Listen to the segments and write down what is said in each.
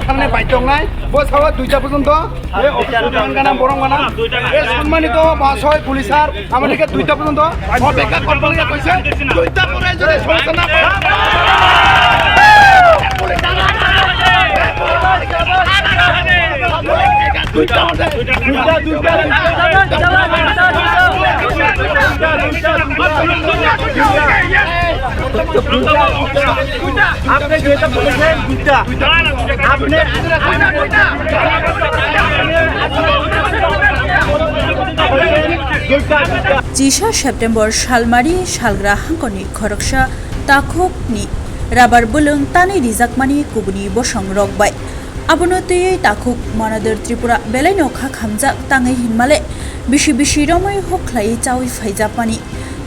খানে বাইতং নাই বস হওয়া 2টা পর্যন্ত এই অফিসার গানা বরং গানা এই সম্মানিত মহাশয় পুলিশার আমাদেরকে 2টা পর্যন্ত অপেক্ষা করতে লাগা কইছে 2টা পরে যদি সমস্যা না পায় আপনি যেটা বলেছেন দুইটা আপনি 3 September Shalmari Shalgra Hankoni Khoroksa Takhokni Rabar Bulung Tani Rizakmani Kubuni Bosong Rokbai Abonoti Takhok Manader Tripura Belaino Khamjak Tangai Hinmale Bishi Romoi Hoklai Chawi Faijapani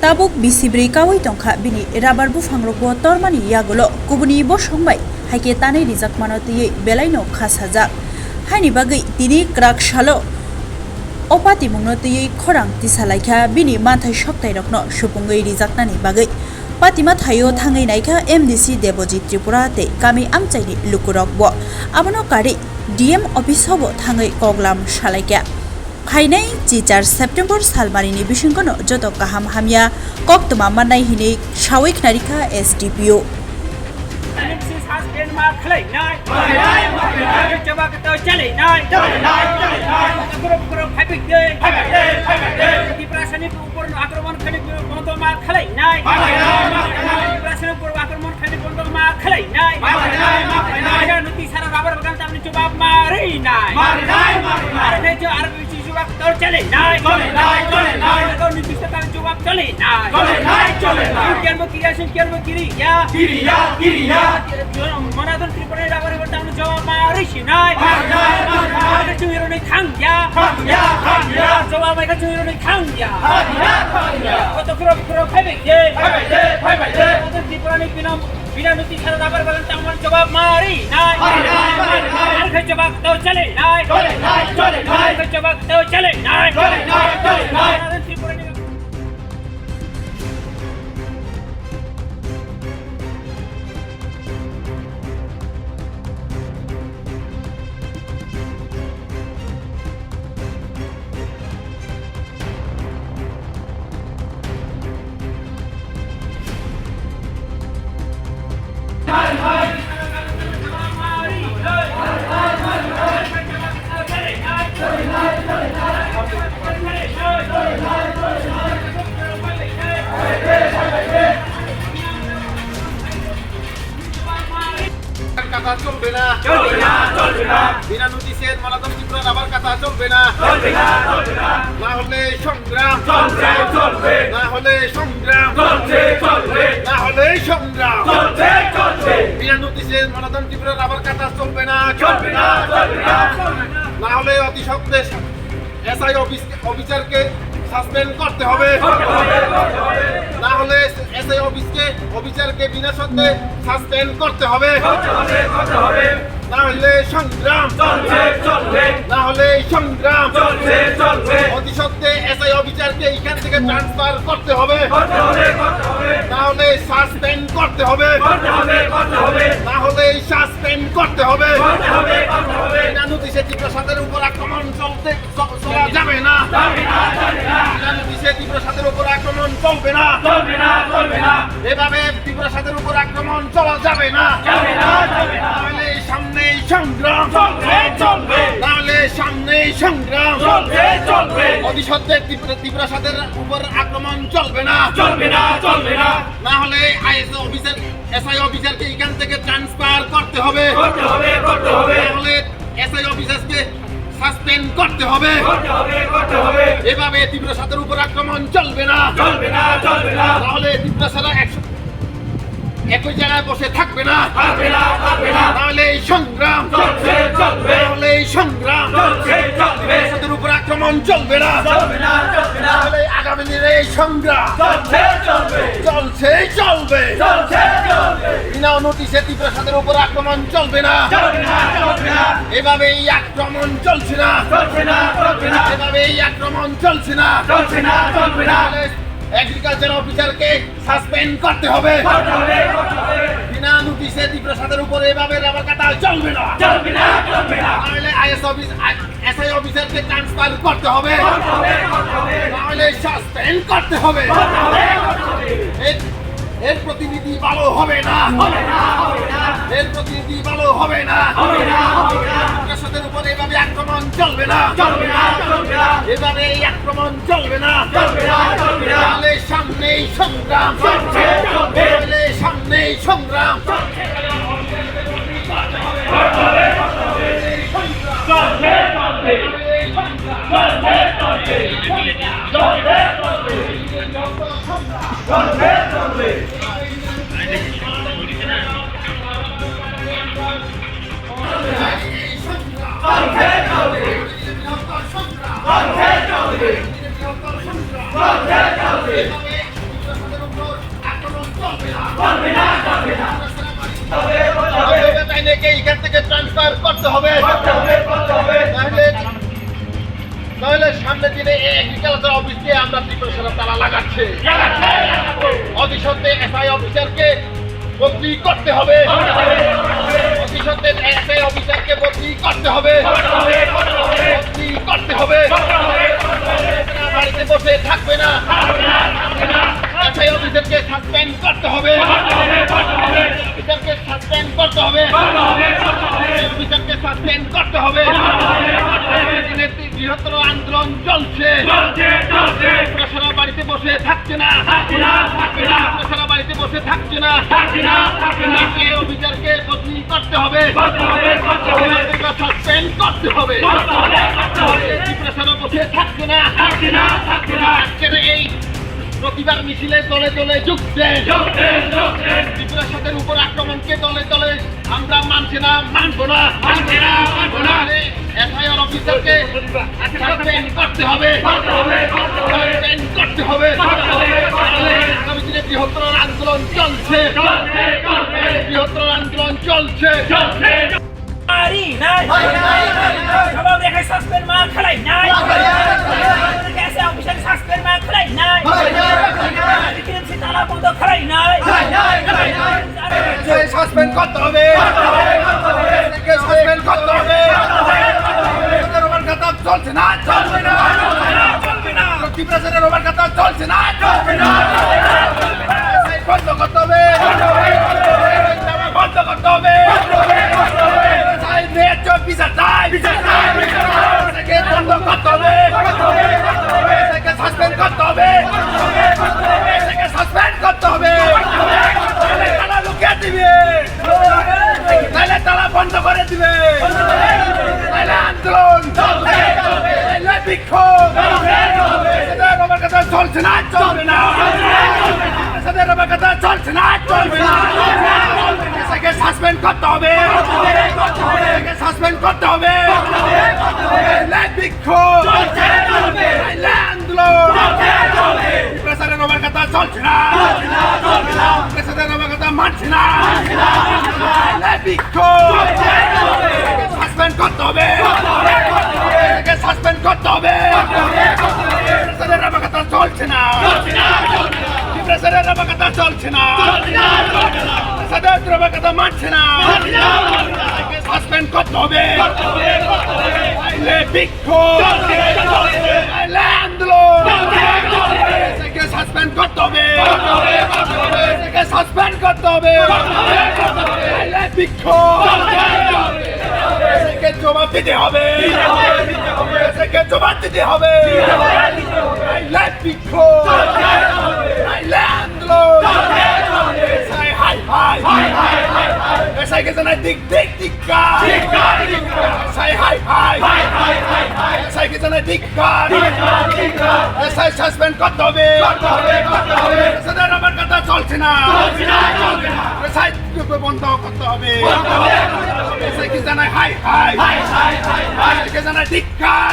Tabuk Bisibri Kawi Tongkha Bini Rabar Bufangroko Tormani Yagolo Kubuni Bosongbai Haike Tani Rizakmanoti Belaino Khasajak Hani Bagai Tini Krak Shalo Opati Munoti Korang Tisalaika Bini Mantai Shoktai Rokno Shupungay Rizaknani Bagai Patima Thayo Thangai Naika MDC Debojit Tripura Te Kami Amchaini Lukurokbo Abono Kari DM Office Hobo Thangai Koglam Shalaika Hainai 4 September Salmarini Bishingono Joto Kaham Hamia Koktuma Manai Hine Shawik Narika SDPO Manadon Tripura Rabar Bertam Jawa Marishinai Chuyuruni Kangya Jawa Mega Chuyuruni Kangya Photograph Hebek Tripurani Pinam Pinanuti Rabar Bertam Jawa Marinai Jabak Tau Chale Jabak Tau Chale Manadon Tripurani কথা চলবে না বিনা নোটিশের মালাদম Tripura rubber কথা চলবে না না হলে সংগ্রাম না হলে সংগ্রাম বিনা নোটিশের মালাদম ত্রিপুরা রাবার কথা চলবে না না হলে অতি সত্ত্বে এসআই অফিসারকে সাসপেন্ড করতে হবে না হলে এসআই অফিসারকে বিনা শর্তে সাসপেন্ড করতে হবে না হলে সংগ্রাম না হলে সংগ্রাম অতি সত্ত্বে এসআই অফিসারকে এখান থেকে ট্রান্সফার করতে হবে না হলে সাসপেন্ড করতে হবে না হলে সাসপেন্ড করতে হবে বিনা নোটিশে ত্রিপ্রাসাদের উপর আক্রমণ চলা যাবে না বিনা নোটিশে ত্রিপ্রাসাদের উপর আক্রমণ চলবে না এভাবে ত্রিপ্রাসাদের উপর আক্রমণ চলা যাবে না তাহলে সামনে সংগ্রাম তাহলে সামনে সংগ্রাম অতি সত্ত্বে ত্রিপ্রাসাদের উপর আক্রমণ চলবে না না হলে এসআই অফিসারকে এখান থেকে ট্রান্সফার করতে হবে তাহলে এসআই অফিসারকে সাসপেন্ড করতে হবে এভাবে ত্রিপ্রাসাদের উপর আক্রমণ চলবে না তাহলে ত্রিপ্রাসারা একই জায়গায় বসে থাকবে না তাহলে এই সংগ্রাম তাহলে এই সংগ্রাম ত্রিপ্রাসাদের উপর আক্রমণ চলবে না তাহলে আগামী দিনে এই সংগ্রাম চলবে বিনা নোটিশে ত্রিপ্রাসাদের উপর আক্রমণ চলবে না এভাবে এই আক্রমণ চলছে না এভাবে এই আক্রমণ চলছে না এগ্রিকালচার অফিসারকে সাসপেন্ড করতে হবে বিনা নোটিশে ত্রিপ্রসাদের উপরে এভাবে রাবার কাটা চলবে না। তাহলে এসআই অফিসারকে ট্রান্সফার করতে হবে, তাহলে সাসপেন্ড করতে হবে। এর প্রতিনিধি ভালো হবে না, এর প্রতিনিধি ভালো হবে না। ত্রিপ্রসাদের উপরে এভাবে আক্রমণ চলবে না, এভাবে এই আক্রমণ চলবে না। তাহলে সামনেই সংগ্রাম, তাহলে সামনেই সংগ্রাম। এখান থেকে ট্রান্সফার করতে হবে, তাহলে সামনের দিনে এগ্রিকালচার অফিসকে আমরা ত্রিপুরা তালা লাগাচ্ছে। অতিসত্ত্বে এসআই অফিসারকে বদলি করতে হবে, অতিসত্ত্বে এসআই অফিসারকে বদলি করতে হবে, বদলি করতে হবে। বাড়িতে বসে থাকবে না, এসআই অফিসারকে সাসপেন্ড করতে হবে, অফিসারকে সাসপেন্ড করতে হবে, অফিসারকে সাসপেন্ড করতে হবে। বৃহত্তর আন্দোলন চলছে, প্রশাসন বাড়িতে বসে থাকছে না, প্রশাসন বাড়িতে বসে থাকছে না। অফিসারকে বদলি করতে হবে, সাসপেন্ড করতে হবে। প্রশাসন বসে থাকছে না। আজকের এই প্রতিবার মিছিলে দলে দলে যুক্তে ত্রিপুরাসাদের উপর আক্রমণকে দলে দলে আমরা মানছি না, মানবো না। এসআইআর অফিসারকে সাসপেন্ড করতে হবে, সাসপেন্ড করতে হবে। আগামী দিনে বৃহত্তর আন্দোলন চলছে, বৃহত্তর আন্দোলন চলছে। মারি নাই, সবাই দেখে সাসপেন্ড মার খেলাই নাই, এসআই অফিসার সাসপেন্ড মার খেলাই নাই, টিএমসি তালা বন্ধ খেলাই নাই। সাসপেন্ড করতে হবে, সাসপেন্ড করতে হবে। রোমান খাতা চলছে না, চলবে না, ত্রিপুরাসাদের রোমান খাতা চলছে না, চলবে না। বন্ধ করতে হবে, বন্ধ করতে হবে। বিচার চাই, বন্ধ করতে হবে, সাসপেন্ড করতে হবে, সাসপেন্ড করতে হবে। তালা লুকিয়ে দিবে, তাহলে তালা বন্ধ করে দিবে, তাহলে আন্দোলন, তাহলে বিক্ষোভ। রোমার কথা চলছে না, চলবে না, রোমার কথা চলছে না, চলবে না। সাসপেন্ড করতে হবে, সাসপেন্ড করতে হবে। বিক্ষোভ, আন্দোলন। প্রেসারের রোমার কথা চলছে না, প্রেসারের রোমার কথা মানছে না। বিক্ষোভ, সাসপেন্ড করতে হবে, সাসপেন্ড করতে হবে। প্রেসারের রোমার কথা চলছে না, প্রেসারের রোমার কথা চলছে না, প্রেসারের রোমার কথা মানছে না। সাসপেন্ড করতে হবে, বিক্ষোভ, আন্দোলন। সাসপেন্ড করতে হবে, সাসপেন্ড করতে হবে, বিক্ষোভ। জবাব দিতে হবে, জবাব দিতে হবে। বিক্ষোভ, আন্দোলন। হাই হাই, এসআইকে জানাই দিক দিক দিক্কার, এসআই হাই হাই, এসআইকে জানাই দিক্কার। এসআই সাসপেন্ড করতে হবে, এসআইদের আমার কথা চলছে না, এসআই বন্ধ করতে হবে। এসআইকে জানাই হাই হাই, এসআইকে জানাই দিক্কার,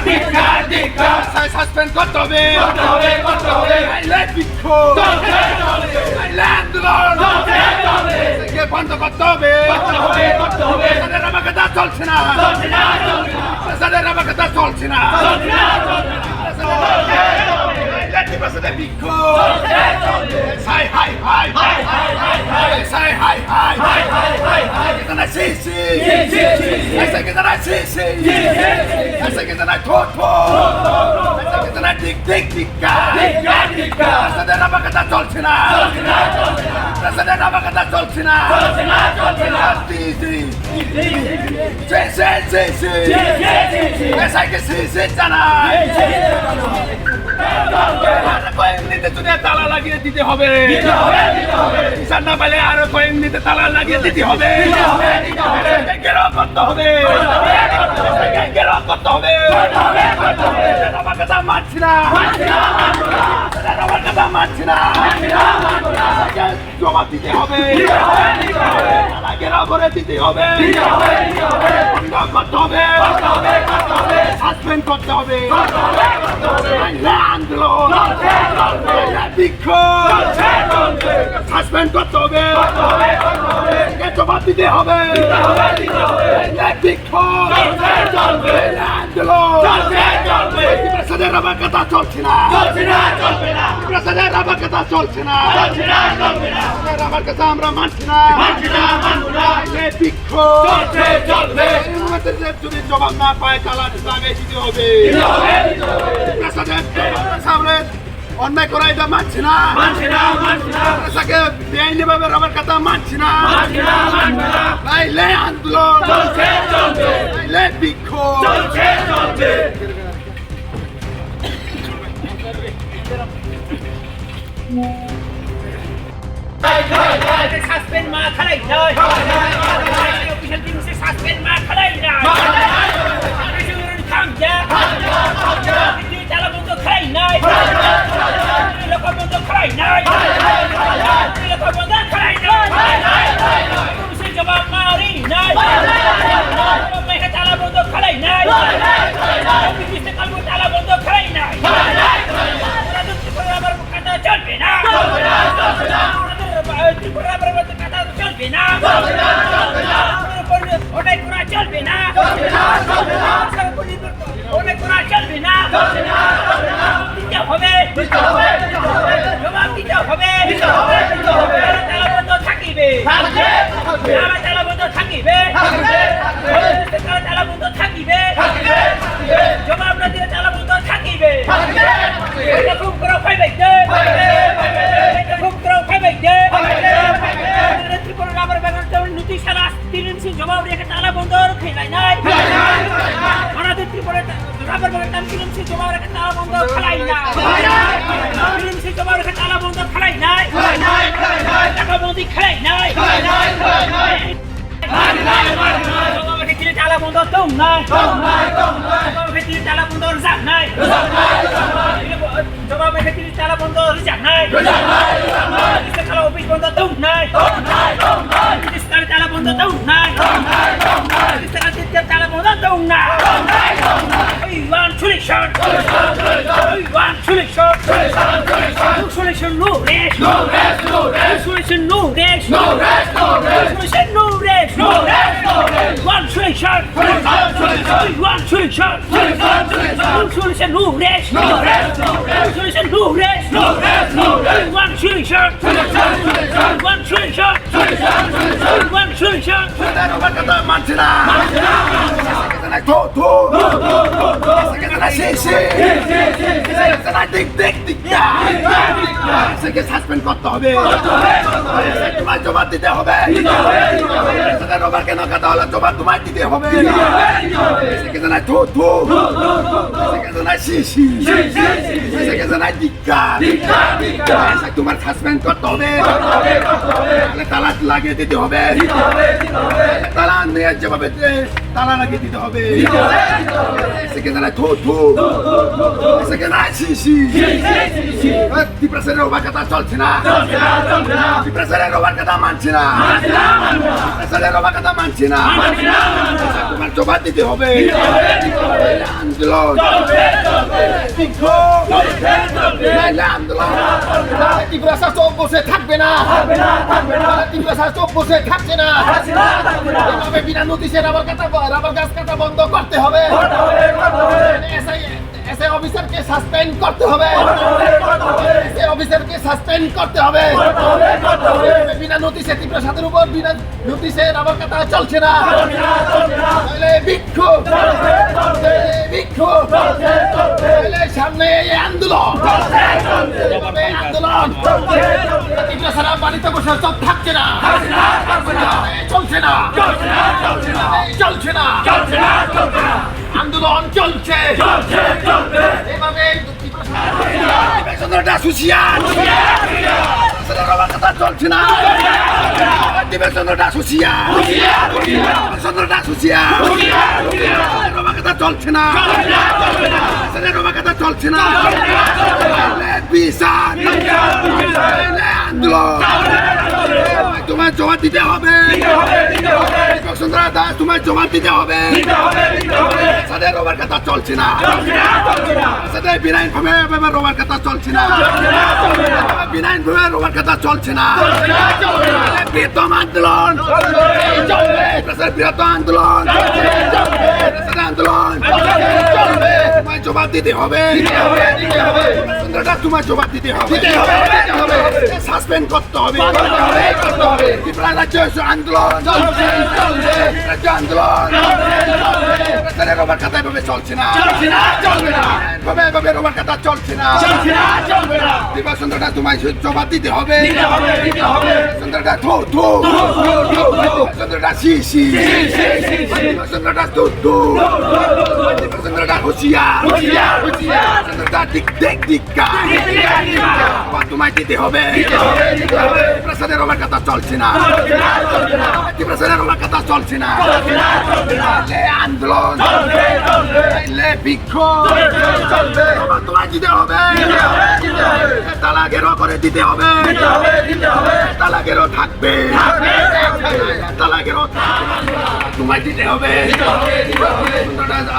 এসআই সাসপেন্ড করতে হবে। বিক্ষোভ, আন্দোলন বন্ধ করতে হবে, আমার কথা চলছে না, আমার কথা চলছে না। নাইলে বিক্ষোভ সাই হাই হাই সাই high high que tá na sisi essa que tá na sisi essa que tá na toto essa que tá na dik dik dikka essa da na bakata চলছে না essa da na bakata চলছে না sisi sisi essa que sisi জানা কয়েকদিনে তুই তালা লাগিয়ে দিতে হবে কিষান না পাইলে আরো কয়েকদিনে তালা লাগিয়ে দিতে হবে গেরাও করতে হবে গেরাও করতে হবে আমার কথা মানছি না আমার কথা মানছি না জবাব দিতে হবে তালা গেরাও করে দিতে হবে বন্ধ করতে হবে সাসপেন্ড করতে হবে আন্দোলন বিক্ষোভ সাসপেন্ড করতে হবে জবাব দিতে হবে বিক্ষোভ আন্দোলন প্রশাসনের আমার কথা চলছে না প্রশাসনের আমার কথা চলছে না আমার কথা আমরা মানছি না বিক্ষোভ যদি জবাব না পায় তালা আগে দিতে হবে সামনে অন্যায় করা এটা মানছি না পেশাকে বেআইনি ভাবে আমার কথা মানছি না নাইলে আন্দোলন নাইলে বিক্ষোভ সাসপেন্ড মা খালাই নয় অফিসিয়াল টিমসে সাসপেন্ড মা খালাই নয় থাম যা তালা বন্ধ খালাই নয় লোক বন্ধ খালাই নয় লোক বন্ধ খালাই নয় পুলিশের জবাব মারি নয় মেঘে তালা বন্ধ খালাই নয় পুলিশের কলম তালা বন্ধ খালাই নয় আমার কথা চলবে না চলবে না ওটাই করা চলবে না ওটাই করা চলবে না দিতে হবে জবাব দিতে হবে তালাবন্ধ থাকিবে তালাবন্ধ থাকিবে তালাবন্ধ থাকিবে জবাব না দিলে তালাবন্ধ থাকিবে খুব করে ফাইবে খুব করে ফাইবে ত্রিপুরা আবার বেগান নীতি সারা জবাব রেখে তালা বন্ধ খেলাই নাই আমাদের ত্রিপুরা রাবার বেগান নাম কিনছি জবাব রেখে তালা বন্ধ খেলাই না কিনছি জবাব রেখে তালা বন্ধ খেলাই নাই টাকা বন্দি খেলাই নাই জবাব রেখে দিলে তালা বন্ধ তো নাই জবাব রেখে দিলে তালা বন্ধ রিজার্ভ নাই জবাব রেখে দিলে তালা বন্ধ রিজার্ভ নাই খেলা অফিস বন্ধ তো নাই তালা বন্ধ তো নাই তালা বন্ধ তো নাই We want solution. We want solution. Solution no rest. Solution no rest. Solution no rest. One solution. One solution. Solution no rest. Solution no rest. One solution. One solution. One solution. আমার কথা মানছি না toto suspend করতে হবে তোমার জবাব দিতে হবে রোবার কেন কথা হলো জবাব তোমার দিতে হবে তোমার সাসপেন্ড করতে হবে তালা লাগিয়ে দিতে হবে তালা যেভাবে তালা লাগিয়ে দিতে হবে ডিপ্রেশনের রোবার কথা চলছে না ডিপ্রেশনের রোবার কথা মানছি না ডিপ্রেশনের রোবার কথা মানছি না তোমার জবাব দিতে হবে আন্দোলন আন্দোলন ত্রিপুরা চোখ বসে থাকবে না ত্রিপুরা চোখ বসে থাকছে না বিনা নোটিশে রাবার গাছ কাটা বন্ধ করতে হবে এসআই অফিসারকে সাসপেন্ড করতে হবে এসআই অফিসারকে সাসপেন্ড করতে হবে বিনা নোটিশে তীব্র সাদের উপর বিনা নোটিশে রাবার কাটা চলছে না তাহলে বিক্ষোভ তাহলে সামনে এই আন্দোলন এই আন্দোলন তীব্র সারা বাড়িতে বসে সব থাকছে না চলছে না আন্দোলন চলছে এভাবে চন্দ্রটা সুশিয়ান কথা চলছে না চন্দ্রটা সুশিয়ান চন্দ্রটা সুশিয়ান কথা চলছে না কথা চলছে না বিশাল আন্দোলন তোমার জবাব দিতে হবে বসুন্ধরা দাস তোমার জবাব দিতে হবে সাথে রোবার কথা চলছে না সাথে বিনাইন ভাবে রোবার কথা চলছে না বিনাইন ভাবে রোবার কথা চলছে না বৃহত্তম আন্দোলন বৃহত্তম আন্দোলন আন্দোলন তোমায় জবাব দিতে হবে বসুন্ধরা তোমার জবাব দিতে হবে সাসপেন্ড করতে হবে ত্রিপুরা রাজ্য আন্দোলন রাজ্য আন্দোলন রোবার খাতা এভাবে চলছে না এভাবে রোবার খাতা চলছে না ত্রিপুরা সুন্দরটা তোমায় জবাব দিতে হবে সুন্দরটা থো থো সুন্দরটা সি সি সুন্দরটা দু দু সুন্দরটা হুঁশিয়ার সুন্দরটা দিক দেখ দিক্কা তোমায় দিতে হবে প্রসাদের রোবার কথা চলছে না প্রসাদের রোবার কথা চলছে না আন্দোলন বিক্ষোভ তোমায় দিতে হবে তালাকেরও করে দিতে হবে তালাকেরও থাকবে তালাকেরও তোমায় দিতে হবে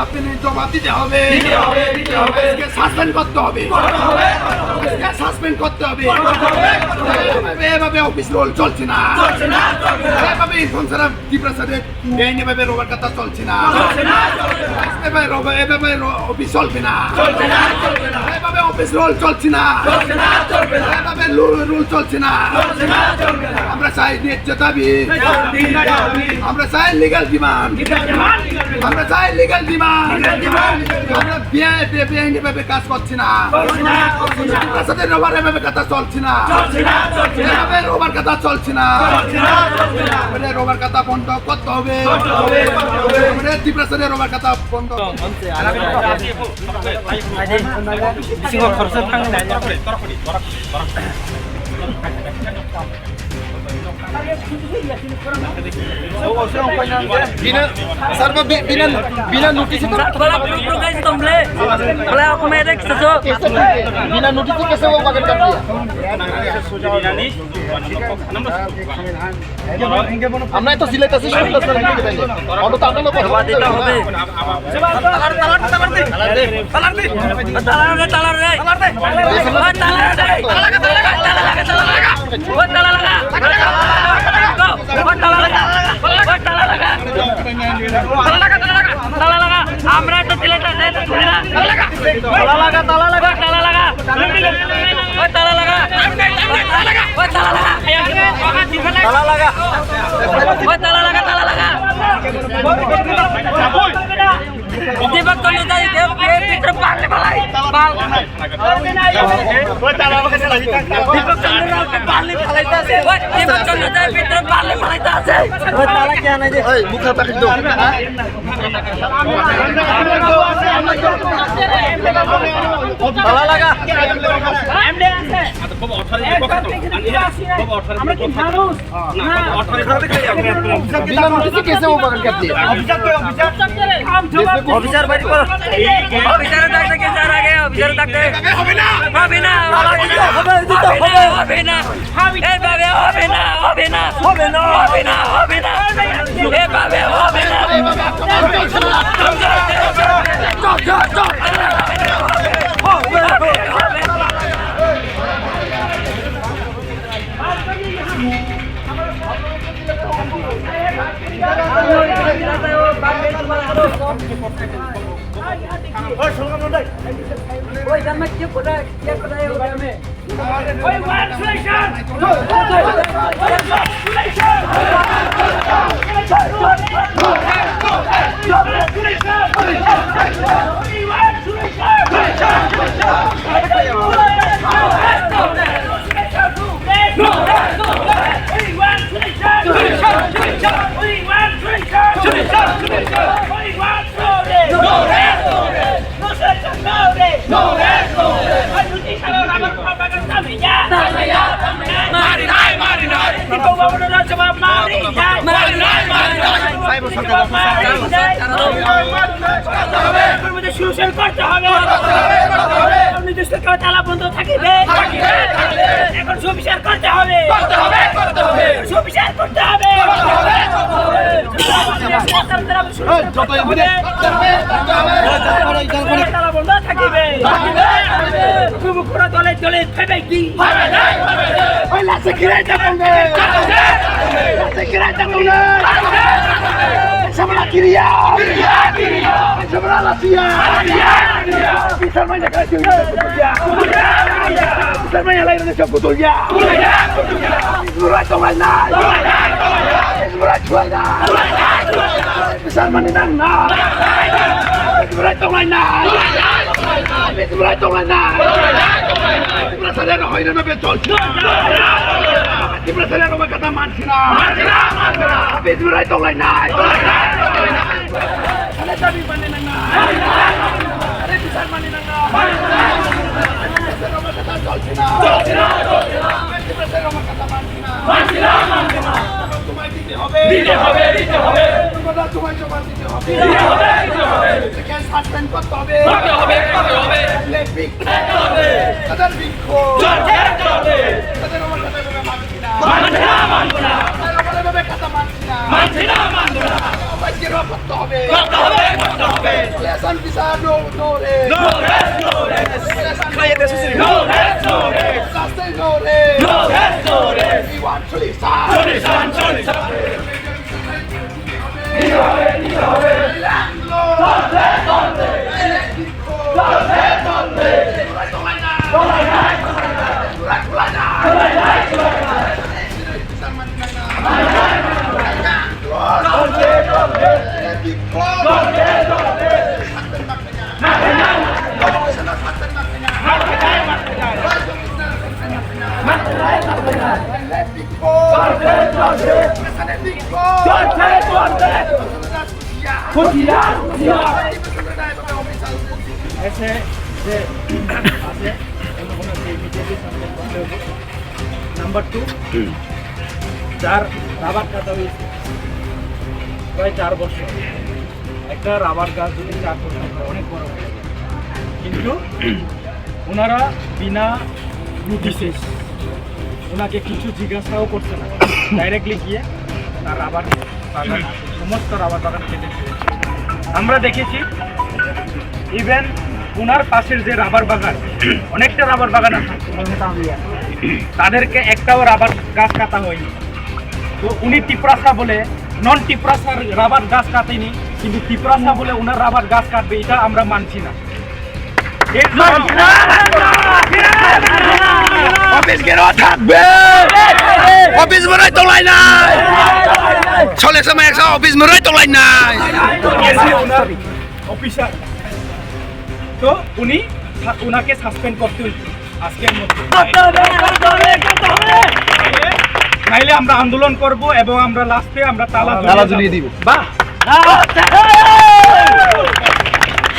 আপনি জবাব দিতে হবে সাসপেন্ড করতে হবে সাসপেন্ড করতে হবে এভাবে অফিস রোল চলছে না এভাবে সংসার ত্রিপ্রাসাদের এভাবে রোবার কথা চলছে না এভাবে অফিস চলবে না এভাবে অফিস রোল চলছে না এভাবে রুল চলছে না আমরা চাই ন্যায্য দাবি আমরা চাই লিগ্যাল ডিমান্ড আমরা চাই লিগ্যাল ডিমান্ড আমরা বেআইনিভাবে কাজ করছি না ত্রিপ্রাসাদের রোবার এভাবে কথা চলছে না এভাবে রোবার কথা চলছে না রোবার কথা বন্ধ করতে হবে ত্রিপ্রাসাদের রোবার কথা বন্ধ বিনা নোটিশে बिना नोटिस के कैसे वो पकड़ कर दिया আমরা তো সিলেট আছি শুনতে স্যার কি বলেন অন্য তো আপনারা কথা বলতে হবে আমরা তো সিলেট আছি তালা লাগা তালা লাগা তালা লাগা ওই তালা লাগা ওই তালা লাগা তালা লাগা ওই তালা লাগা তালা লাগা दीपक को लेता है देव के भीतर पाले भलाई बाल वो ताला लगा चला दीपक चंद्र के पाले भलाईता से वो दीपक चंद्र के भीतर पाले भलाईता से वो ताला क्या नहीं दे ओए मुख पकड़ दो ताला लगा एमडे আছে খুব 18 আমরা কি মানুষ না 18 बिना नोटिस के कैसे वो पकड़ कर दिया অফিসার বাড়ি কর অফিসার ডাকতে কে স্যার আগে অফিসার ডাকতে হবে না হবে না হবে না এই ভাবে হবে না হবে না হবে না হবে না হবে না এই ভাবে হবে না ওই দামে কি করে ওই সুশীল করতে হবে নির্দিষ্ট তালা বন্ধ থাকিবে এখন সুবিচার করতে হবে সুবিচার করতে হবে তালা বন্ধ থাকিবে দলে দলে ফেবে কি Sama Kiria, sama Lasia, bisa main dekat sini, bisa main lain Indonesia betulnya, Ismurah Tongana, Ismurah Juana, bisa menang, Ismurah Tongana, Ismurah Tongana, Ismurah Sadar Hoina betul, Ismurah Sadar Hoina kata Mansina, Ismurah Tongana. Ada tapi panenang. Ada bisa panenang. Rumah kata Jolsina. Rumah kata Mansina. Tumai dite hobe. Tomoda tumai coba dite hobe. Sekian suspend করতে হবে. Lepik. Sadar biko. Sadar rumah kata Mansina. Mansina. Kata Mansina. Kira করতে হবে lesson bisa no sustain no we want solution number 2 যার rubber কাটা হয়েছে প্রায় 4 বছর একটা রাবার গাছ যদি 4 বছর অনেক বড় হয়ে যায় কিন্তু ওনারা বিনা নোটিশে ওনাকে কিছু জিজ্ঞাসাও করছে না ডাইরেক্টলি গিয়ে তার রাবার বাগান সমস্ত রাবার বাগান কেটে দিয়েছে আমরা দেখেছি ইভেন ওনার পাশের যে রাবার বাগান অনেকটা রাবার বাগান আছে তাদেরকে একটাও রাবার গাছ কাটা হয়নি তো উনি টিপ্রাসা বলে নন টিপ্রাসার রাবার গাছ কাটেনি কিন্তু টিপ্রাসা বলে ওনার রাবার গাছ কাটবে এটা আমরা মানছি না অফিস কেন থাকবে অফিস মরাই তোলাই নাই চলে সময় একশো অফিস মরাই তোলাই নাই ওনার অফিসার তো উনি ওনাকে সাসপেন্ড করতে হইত আজকের মধ্যে নাইলে আমরা আন্দোলন করব এবং আমরা লাস্টে আমরা তালা ঝুলিয়ে দিব বাহ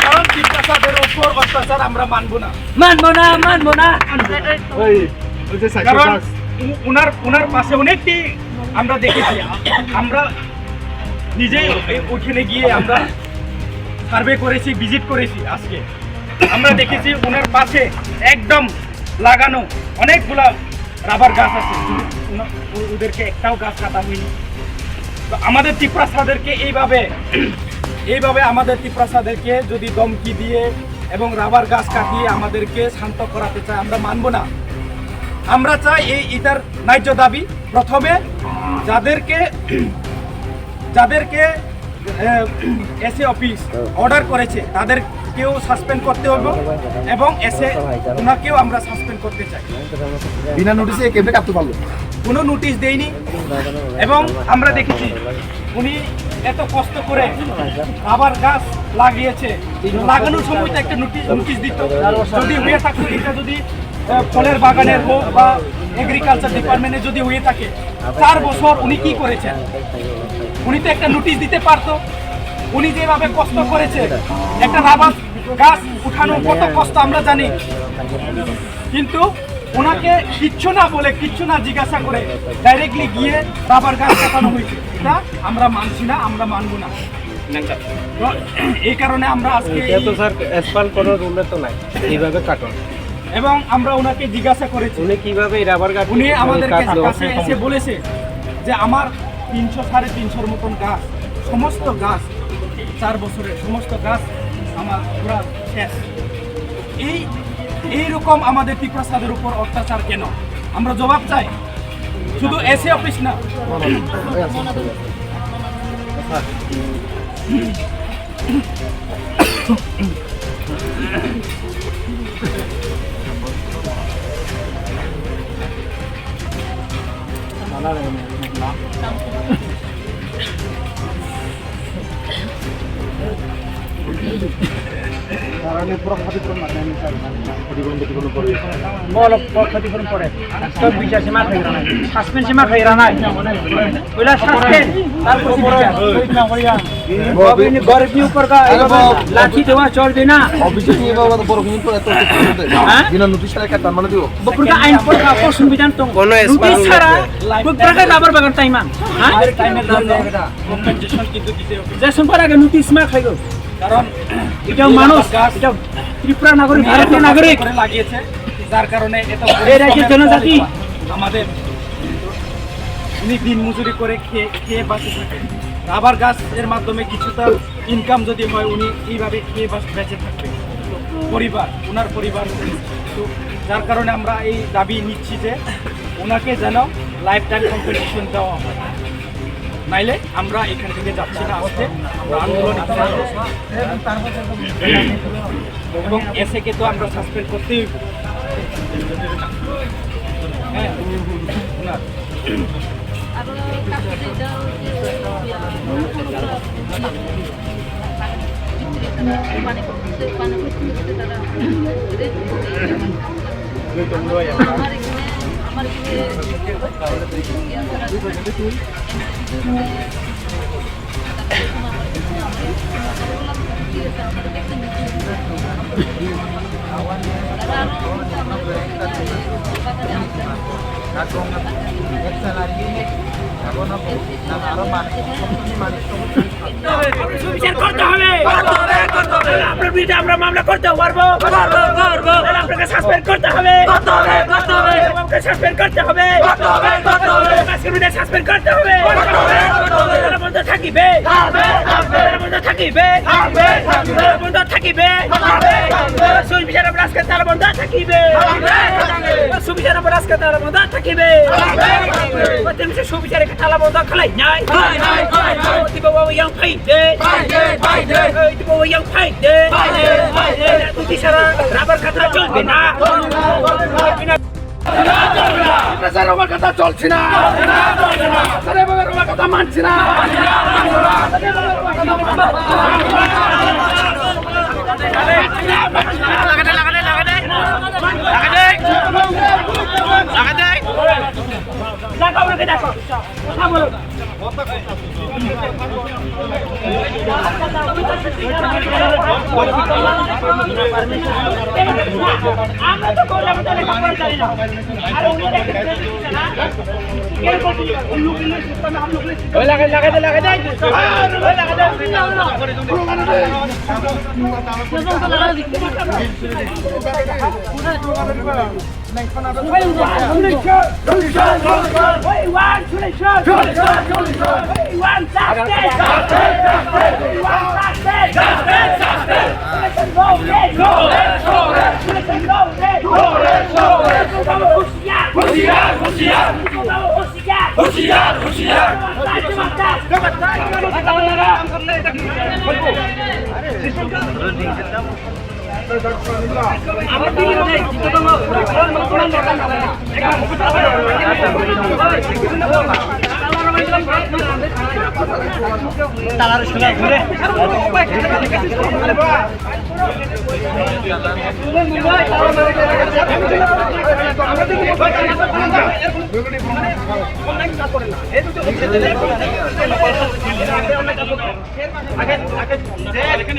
কারণ টিপ্রাসাদের উপর অত্যাচার আমরা মানবো না কারণ ওনার পাশে অনেকটি আমরা দেখেছি আমরা নিজেই ওখানে গিয়ে আমরা সার্ভে করেছি ভিজিট করেছি আজকে আমরা দেখেছি ওনার পাশে একদম লাগানো অনেকগুলা রাবার গাছ আছে ওদেরকে একটাও গাছ কাটা হয়নি তো আমাদের টিপ্রাসাদেরকে এইভাবে আমাদের টিপ্রাসাদেরকে যদি ধমকি দিয়ে এবং রাবার গাছ কাটিয়ে আমাদেরকে শান্ত করাতে চায় আমরা মানব না আমরা চাই এটার ন্যায্য দাবি প্রথমে যাদেরকে এসএ অফিস অর্ডার করেছে তাদেরকেও সাসপেন্ড করতে হবে এবং ওনাকেও আমরা সাসপেন্ড করতে চাই। বিনা নোটিশে কেমনে কাটতে পারলো? কোনো নোটিশ দেয়নি এবং আমরা দেখেছি উনি এত কষ্ট করে আবার গাছ লাগিয়েছে, লাগানোর সময় তো একটা নোটিশ দিত। যদি হয়ে থাকতো এটা যদি ফলের বাগানের হোক বা এগ্রিকালচার ডিপার্টমেন্টে যদি হয়ে থাকে, 4 বছর উনি কি করেছেন? উনি তো একটা নোটিশ দিতে পারতো। উনি যেভাবে কষ্ট করেছে, একটা রাবার গাছ উঠানোর কত কষ্ট আমরা জানি, কিন্তু ওনাকে কিচ্ছু না বলে, কিচ্ছু না জিজ্ঞাসা করে ডাইরেক্টলি গিয়ে রাবার গাছ কাটানো হয়েছে। এটা আমরা মানছি না, আমরা মানবো না। তো এই কারণে আমরা আজকে স্যার অ্যাসফাল্ট কোনো রুলে তো নাই, এইভাবে কাটুন। এবং আমরা ওনাকে জিজ্ঞাসা করেছি উনি কিভাবে রাবার গাছ উনি আমাদের কাছে এসে বলেছে যে আমার 300-350 মতন গাছ, সমস্ত গাছ 4 বছরের সমস্ত গাছ আমার পুরা শেষ। এইরকম আমাদের ত্রিপ্রাসাদের উপর অত্যাচার কেন? আমরা জবাব চাই। শুধু এসএ অফিস না, ক্ষতিপূরণ করে সব বিচার সীমা খাই না, সাসপেন্ড সীমা খাই না, ওইটা সাসপেন্ড তারপর গরিব উপর লাঠি দেওয়া চলবে না। অভিযোগ নিয়ে বাবা বড় কিন্তু এত বিনা নোটিশ ছাড়া কাটতে মানে দিব বপুরকা আইন পড়া কোন সংবিধান তো কোনো নোটিশ ছাড়া প্রকার রাবার বাগান টাইমান হ্যাঁ টাইমের জন্য কম্পেনসেশন কিন্তু দিতে হবে। যে সম্পর্কে আগে নোটিশ মা খাইলো, কারণ এটাও মানুষ, এটা ত্রিপুরা নাগরিক, ভারতীয় নাগরিক করে লাগিয়েছে, যার কারণে এটা এই রাজ্যের জনজাতি আমাদের উনি দিন মজুরি করে খেয়ে বাঁচে থাকে। রাবার গাছের মাধ্যমে কিছুটা ইনকাম যদি হয়, উনি এইভাবে খেয়ে বেঁচে থাকবে, ওনার পরিবার। তো যার কারণে আমরা এই দাবি নিচ্ছি যে ওনাকে যেন লাইফ টাইম কম্পেনসেশন দেওয়া হয়, নাইলে আমরা এখান থেকে যাচ্ছি না। আজকে আমরা আন্দোলন এবং এসএকে তো আমরা সাসপেন্ড করতেই হইব। হ্যাঁ, ওনার বিচার করতে হবে, আপনার বিরুদ্ধে আমরা মামলা করতে পারবো, আপনাকে সাসপেন্ড করতে হবে, সাসপেন্ড করতে হবে, আজকের বিরুদ্ধে সাসপেন্ড করতে হবে, বন্ধ থাকিবে, বন্ধ থাকিবে, বন্ধ থাকিবে, সুবিচার আমরা আজকে তারা বন্ধ থাকিবে, সুবিচার আমরা আজকে তারা বন্ধ থাকিবে, সুবিচারে তালা বন্ধ খালাই নাই, young fight day, young fight day, তুই সারা রাবার কথা চলবে না, আমার কথা চলছে না, আমার কথা মানছি না, আমরা তো করলাম তাহলে খবর জানি না আর উনি দেখতে না এরকম লোক নিয়ে সিস্টেম हम लोग ওই লাগা দে ওই লাগা দে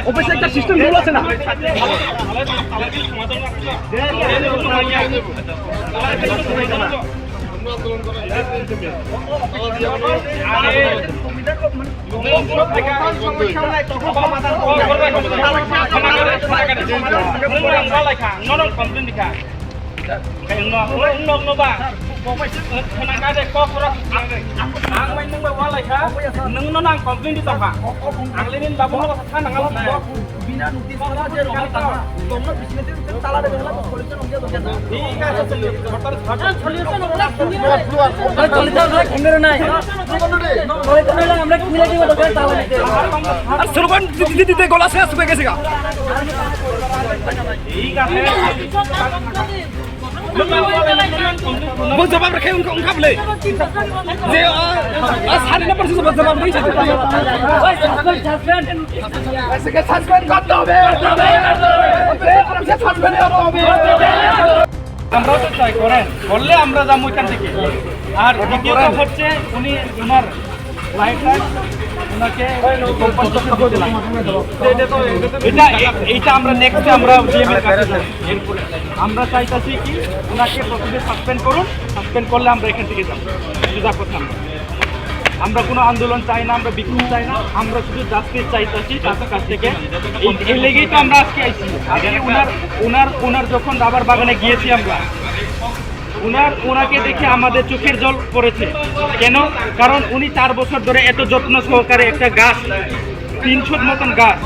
অফিসে একটা সিস্টেম রুল আছে না দিতে গলা শেষ হয়ে গেছে গা জবাব রেখে উনকাবলে যে সাড়ে না পারছে জবাব দিয়েছে সাসপেন্ড করতে হবে আমরাও তো চাই করেন করলে আমরা যাবো এখান থেকে আর দ্বিতীয়ত হচ্ছে উনি ওনার লাইফ ওনাকে এইটা আমরা নেক্সটে আমরা ডিএমের কাছে যাই। এরপরে আমরা চাইতেছি কি ওনাকে প্রথমে সাসপেন্ড করুন, সাসপেন্ড করলে আমরা এখান থেকে যাবো সোজা কথা। আমরা কোনো আন্দোলন চাই না, আমরা বিক্ষোভ চাই না, আমরা শুধু জাস্টিস চাইতেছি তাদের কাছ থেকে। এই লেগেই তো আমরা আজকে আইছি। আজকে ওনার যখন রাবার বাগানে গিয়েছি আমরা, ওনাকে দেখে আমাদের চোখের জল পড়েছে। কেন? কারণ উনি 4 বছর ধরে এত যত্ন সহকারে একটা গাছ 300 মতন গাছ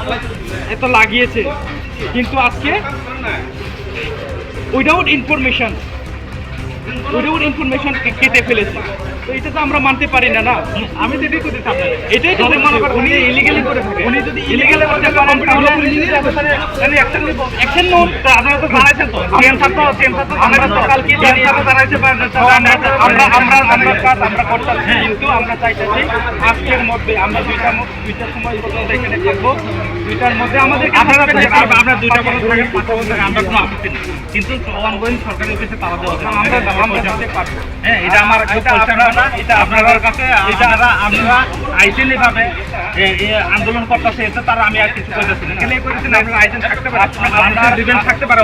এত লাগিয়েছে, কিন্তু আজকে উইদাউট ইনফরমেশন কেটে ফেলেছে। তো এটা তো আমরা মানতে পারি না। না, আমি যদি করতে চাই এটাই যদি মনে করেন উনি ইলিগালি করে থাকে, উনি যদি ইলিগালি করতে পারেন তাহলে অ্যাকশন নেন। আপনারা তো জানাইছেন তো, আমরা তো কালকে জানাইতে পারেন, আমরা কাজ আমরা করতাম, কিন্তু আমরা চাইতেছি আজকের মধ্যে আমরা দুইটার সময় পর্যন্ত এখানে থাকবো। 2টার মধ্যে আমাদের আমরা 2টা পর্যন্ত থাকেন, 5টা পর্যন্ত থাকেন, আমরা কোনো আপত্তি নেই, কিন্তু অনগোয়িং সরকারি অফিসে তারা দেওয়া আমরা জানতে পারবো। হ্যাঁ, এটা আমার এটা আপনাদের কাছে আপনারা আইসেন এভাবে আন্দোলন করতেছে, এতে তারা আমি আর কিছু করতেছি না। কেন করেছেন? আপনার আইসেন থাকতে পারে, আপনার ডিফেন্স থাকতে পারে,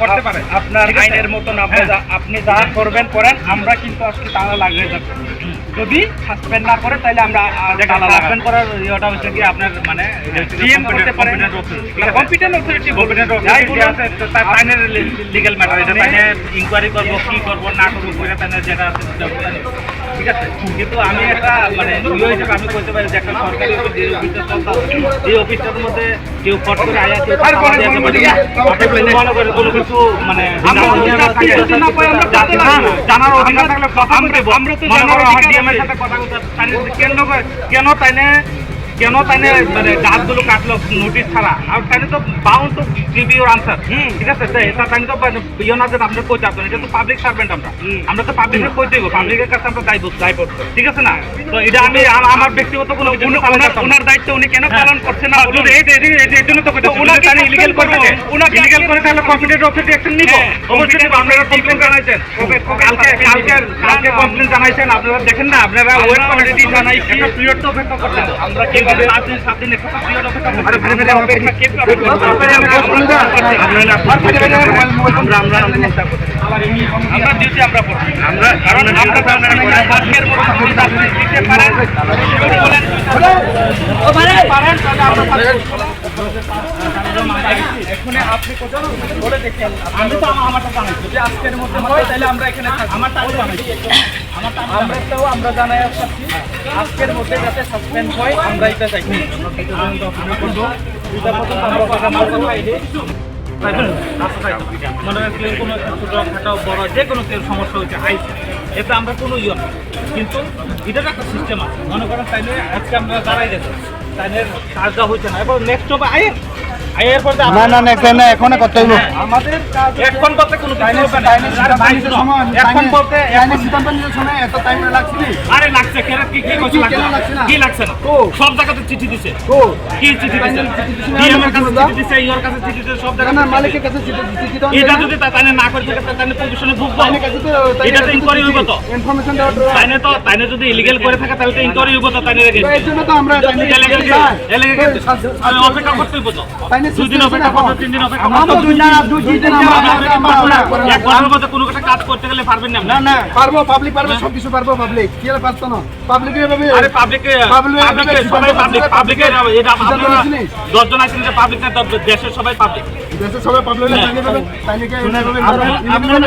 করতে পারে আপনার আইনের মতন। আপনি যা করবেন করেন, আমরা কিন্তু আজকে তারা লাগিয়ে যাবো। যদি সাসপেন্ড না করে তাহলে আমরা সাসপেন্ড করার ইয়েটা হচ্ছে কি আপনার মানে ডিএম করতে পারে, কম্পিটেন্ট অথরিটি আছে তার আইনের লিগ্যাল ম্যাটার, এটা তাই ইনকোয়ারি করবো, কি করবো না করবো করে তাই যেটা আছে ঠিক আছে। কিন্তু আমি একটা মানে ইয়ে হিসেবে আমি বলতে পারি যে একটা সরকারি অফিস যে অফিসটা চলতে এই অফিসটার মধ্যে কেউ ফট করে আয়া কেউ মনে করে কোনো কিছু মানে জানার অধিকার থাকলে আমরা তো জানার ডিএমের সাথে কথা বলতে কেন তাইনে মানে গাছগুলো কাটলো নোটিশ ছাড়া, আর তাইনে তো bound to give your answer. ঠিক আছে, এটা তাইনে তো ইয়ে না যে আপনার কই চাপবেন, এটা তো পাবলিক সার্ভেন্ট, আমরা তো পাবলিকের কই দেবো, পাবলিকের কাছে আমরা দায়বদ্ধ। ঠিক আছে না? তো এটা আমি আমার ব্যক্তিগত কোনো ওনার দায়িত্ব উনি কেন পালন করছে না, এই জন্য তো ওনাকে ইলিগাল করে থাকে, ওনাকে ইলিগাল করে তাহলে কম্পিটেন্ট অথরিটি অ্যাকশন নিব। অবশ্যই আপনারা কমপ্লেন জানাইছেন, কালকে কমপ্লেন জানাইছেন, আপনারা দেখেন না, আপনারা ওয়েট কমিটি জানাইছি, একটা পিরিয়ড তো অপেক্ষা করছেন। আমরা কিভাবে 7 দিন একটা পিরিয়ড অপেক্ষা করব, অপেক্ষা কে করবে? আমরা ডিউটি আমরা করছি, আমরা কারণ আমরা আজকের মতো দিতে পারেন পারেন তাহলে আমরা এখন আপনি কোথাও বলে দেখেন, আমি তো আমারটা জানাইছি যে আজকের মধ্যে হয় তাহলে আমরা এখানে থাকবো, আমারটা জানাইছি, আমরাও আমরা জানাই আসছি আজকের মধ্যে যাতে সাসপেন্ড হয়, আমরা এটা চাই। মনে হয় কেউ কোনো ছোটো বড় যে কোনো কেউ সমস্যা হয়েছে আইসে, এতে আমরা কোনো ইয়ে না, কিন্তু এটার একটা সিস্টেম আছে। মনে করেন তাইলে আজকে আমরা দাঁড়াই গেছে, তাইলে কাজটা হচ্ছে না, এবার নেক্সট হবে আইন এরপর যে না না নেক্সট না এখন করতে হইব আমাদের এখন বলতে কোনো কিছু হবে না। আরে ভাই শোনো, এখন বলতে সময় এত টাইম লাগছে আরে লাগছে কি কিছু লাগছে না? কি লাগছে না সব জায়গাতে চিঠি দিছে কি চিঠি দিছে ডিএম এর কাছে চিঠি দিছে ইওর কাছে চিঠি দিছে সব জায়গাতে মালিকের কাছে চিঠি দাও এটা যদি তাইনে না করে থাকে তাইনে পজিশনে ঢুকবো এটা তো ইনকোয়ারি হইব তো ইনফরমেশন তাইনে যদি ইলিগাল করে থাকে তাহলে তো ইনকোয়ারি হইব তো তাইনে রেখে এর জন্য তো আমরা অপেক্ষা করতে হইব তো 2 দিন অপেক্ষা করতে 3 দিন অপেক্ষা আমরা করতে 2 দিন আমরা এক ঘন্টার মধ্যে কোনো একটা কাজ করতে গেলে পারবেন না না না পারবো পাবলিক পারবে সব কিছু পারবো পাবলিক কি আর পারতো না পাবলিক এভাবে আরে পাবলিকে সবাই পাবলিকে এটা আপনারা 10 জন আছেন যে পাবলিক না দেশের সবাই পাবলিক দেশে সবাই পাবলিক জানিয়ে দেবে তাইনিকে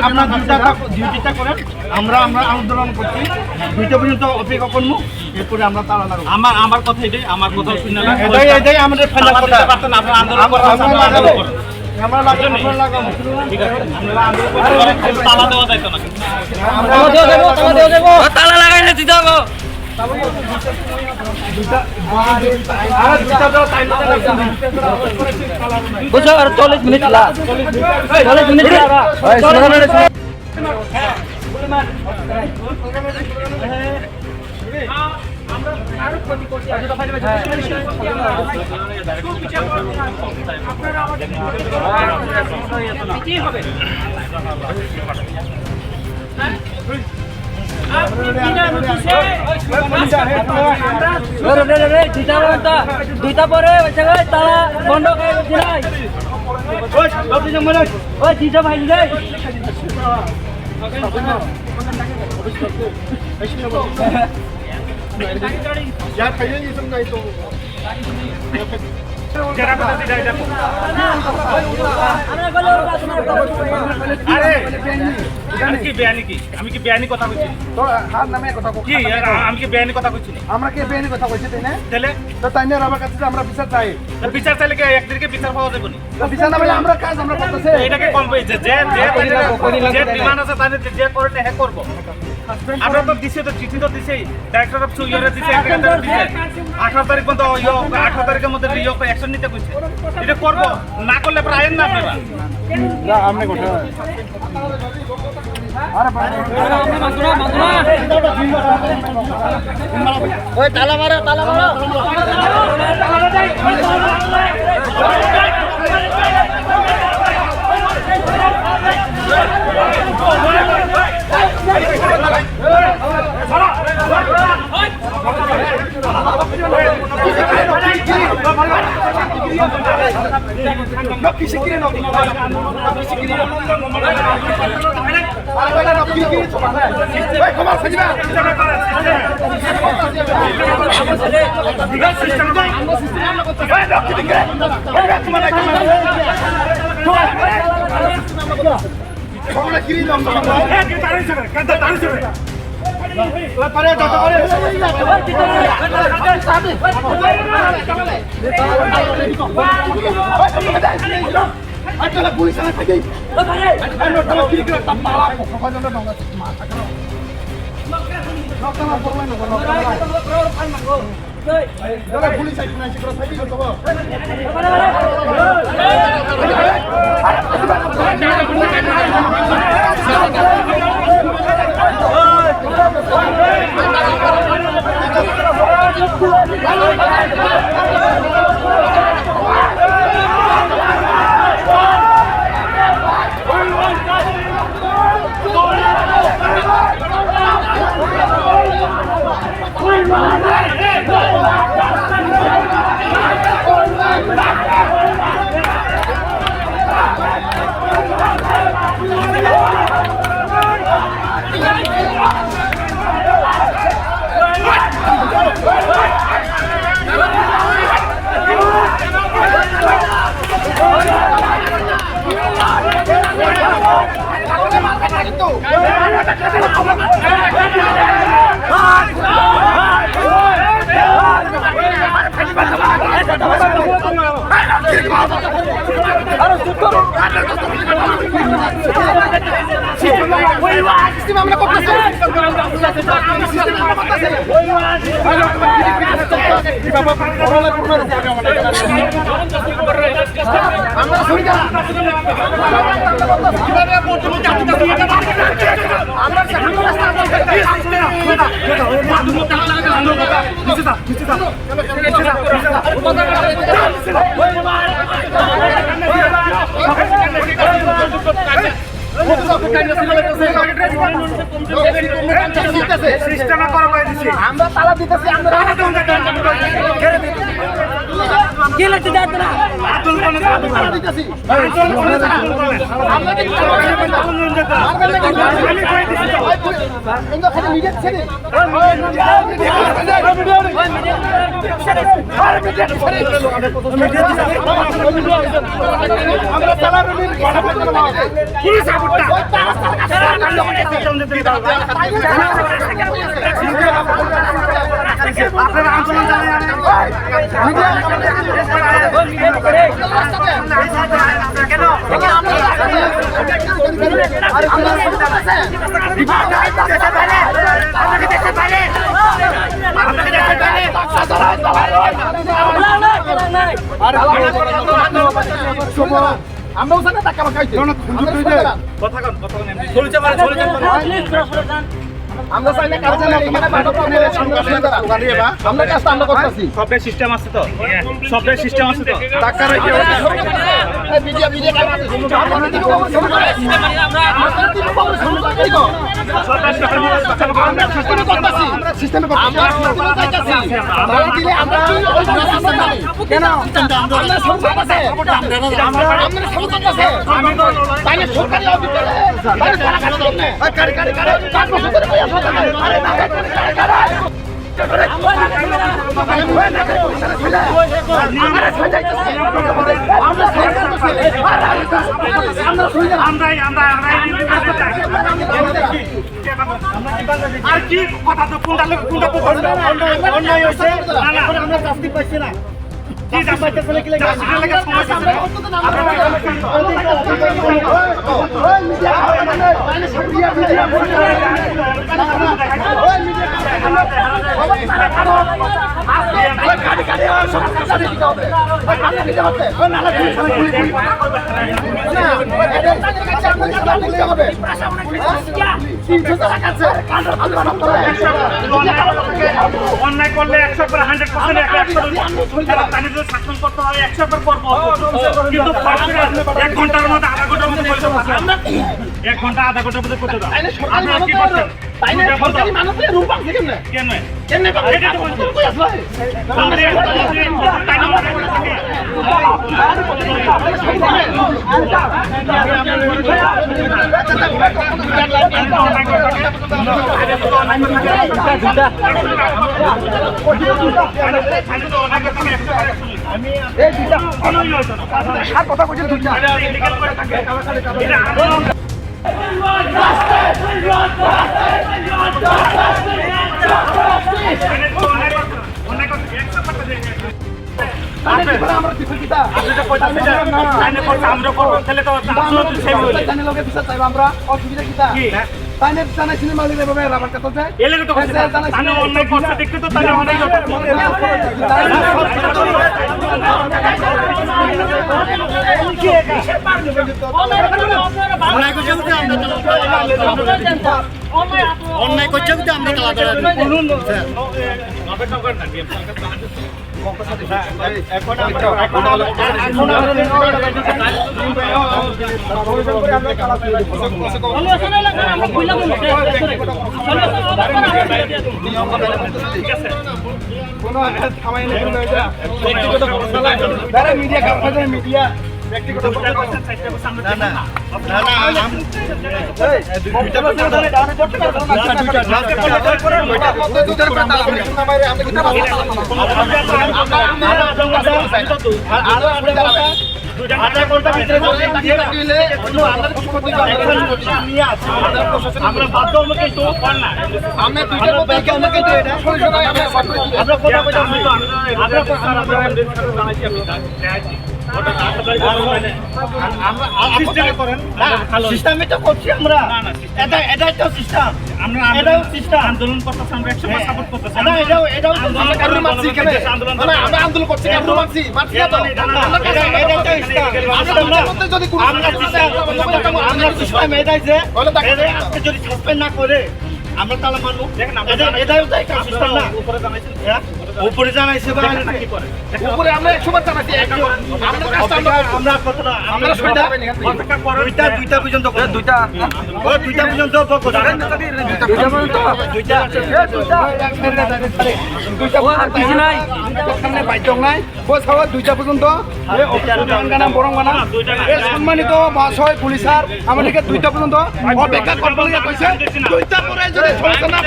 আপনারা ডিউটিটা করেন আমরা আন্দোলন করছি 2টা পর্যন্ত অপেক্ষা করব এরপরে আমরা তালা লাগাবো আমার কথা এটাই আমার কথা শুনে না এটাই আমাদের ফাইনাল কথা পারতেন আপনারা আন্দোলন করেন আমরা লাগাবো ঠিক আছে আপনারা আন্দোলন করেন তালা দেওয়া যাইতো না তালা লাগাই না দিতে হবে বুঝছো আর 40 মিনিট লা 40 মিনিট লা দুইটা পরে তারা বন্ধ করে দিলাই ওই দিটা ভাই যাই যা খাইয়ে নিছেন নাই তো যারা কথা দিই এটা আরে আমি কি বেআইনি কথা কইছি তো হার নামে কথা কি আমি কি বেআইনি কথা কইছি আমরা কি বেনি কথা কইছি তাই না তাহলে তো তাইনে আমার কাছে আমরা বিচার চাই বিচার চাইলে কি একদিনকে বিচার পাওয়া যাবে না তো বিচার না হলে আমরা কাজ আমরা করতেছে এটাকে কম পেয়েছে যে ডিমান্ড আছে তাহলে যে করে হ্যাঁ করবো আমরা তো দিছে তো চিঠি তো দিছেই ডাইরেক্টর অফ সুইয়ারে দিছে একটা দিছে 18 তারিখ পর্যন্ত 18 তারিখের মধ্যে অ্যাকশন নিতে কইছে এটা করব না করলে প্রায় না আপনারা না আমনে কথা ওই তালা মারো পুলিশ আনা থাকে পুলিশ আমরা আমরা শুনি না কিভাবে বর্তমানে আমরা আমরা তালা দিতেছি আমরা আমরা ওখানে টাকা পাঠাইছি আমরা চাই না কারো যেন এখানে বাধা পাবে আমরা কাজটা আমরা করতেছি সবের সিস্টেম আছে তো সবের সিস্টেম আছে তো টাকা রেখে মিডিয়া মিডিয়া কাজ আছে আমরা দিকে খবর শুরু করে আমরা দিকে খবর শুরু করে দিই গো আমরা সিস্টেমে করতেছি আমরা সিস্টেমে করতেছি আমরা চাইতাছি আমরা দিলে আমরা কেন আমরা সংসদ আছে আমরা সংসদ আছে আমি তো তাইলে সরকারি অফিসার তাইলে তারা কাজ করবে কারে কারে কারে 5 বছর ধরে কইয়া আরে না আর কি কথা তো কোনটা লোক কোনটা অন্যায় হয়েছে আমরা শাস্তি পাইছি না কি শাস্তি পাইছে কি লাগে সমস্যা অন্যায় করলে 100 করে 100% শাসন করতে হবে 100 করবো কিন্তু 1 ঘন্টার মধ্যে আধা ঘন্টার মধ্যে করতে পারবে 1 ঘন্টা আধা ঘন্টার মধ্যে করতে দাও আপনারা কি করছেন তাইলে সরকারি মানুষের রূপ পাচ্ছে কেমনে কেন কেমনে এটা তো কই আসলে কথা কইছেন দুইটা আমরা অসুবিধা কি তাইনে জানাইছিলেন মালিক এভাবে রাবার কাটতে এলে তো তানে অন্যায় করতে দেখতে তো তানে অনেক অন্যায় করছে কিন্তু আমরা মিডিয়া ব্যক্তিগত আমরা বাধ্য আমাকে তো কর না আমরা দুইটার মধ্যে কেউ না কেউ এটা সরাসরি আমরা কথা বলতে জানাইছি সিস্টেমে তো করছি আমরা এটাই তো সিস্টেম আমরা এটাও সিস্টেম আন্দোলন করতেছি আমরা 100% সাপোর্ট করতেছি এটাও তো কারণ মানছি কেন আমরা আন্দোলন করছি কারণ মানছি না তো এটাই তো মধ্যে যদি কোনো আজকে যদি সাসপেন্ড না করে আমরা তাহলে মানবো। দেখেন এটাও তো একটা সিস্টেম না, উপরে জানাইছে বা উপরে আমরা 100 বার জানাচ্ছি, আমাদের কাজটা আমরা কতটা আমরা সুবিধা হবে না। দুইটা পর্যন্ত দুইটা পর্যন্ত দুইটা পর্যন্ত সম্মানিত মহাশয় পুলিশার আমাদেরকে 2টা পর্যন্ত অপেক্ষা করবো কইছে। 2টা পরে যদি চলছে না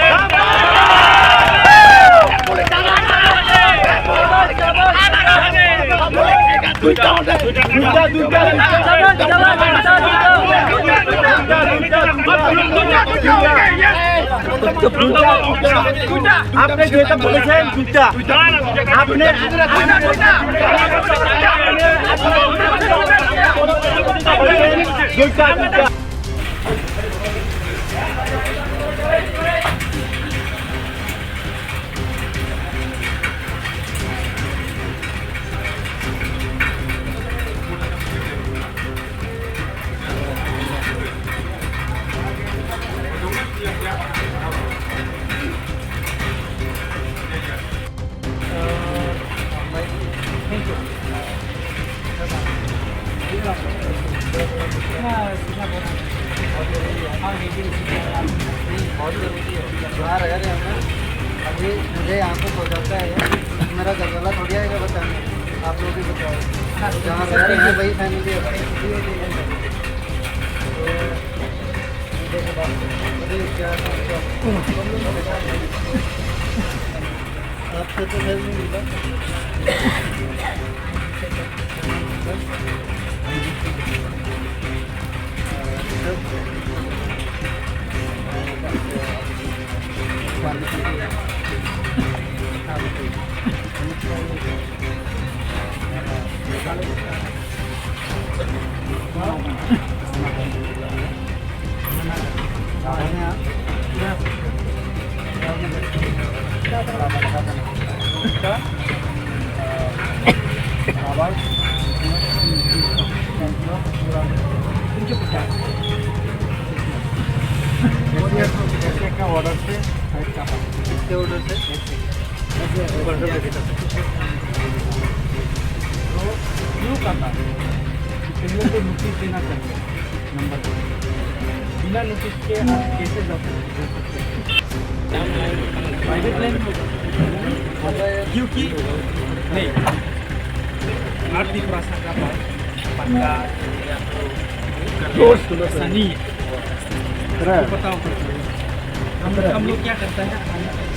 আপনি যেটা বলেছেন দুইটা আপনি দুইটা अभी मुझे यहाँ पे पहुँचाता है, मेरा घर वाला थोड़ी आएगा बताने, आप लोग ही बताओ जहाँ रहते हैं वही फैमिली है। आपसे तो घर नहीं मिला। ऑर्डर से किसके ऑर्डर से क्यों करना पहले तो नोटिस देना चाहिए नंबर बिना नोटिस के आप कैसे जा सकते प्राइवेट लाइन क्योंकि नहीं आर्थिक भाषा का पक्का सनी बताओ हम लोग क्या करता है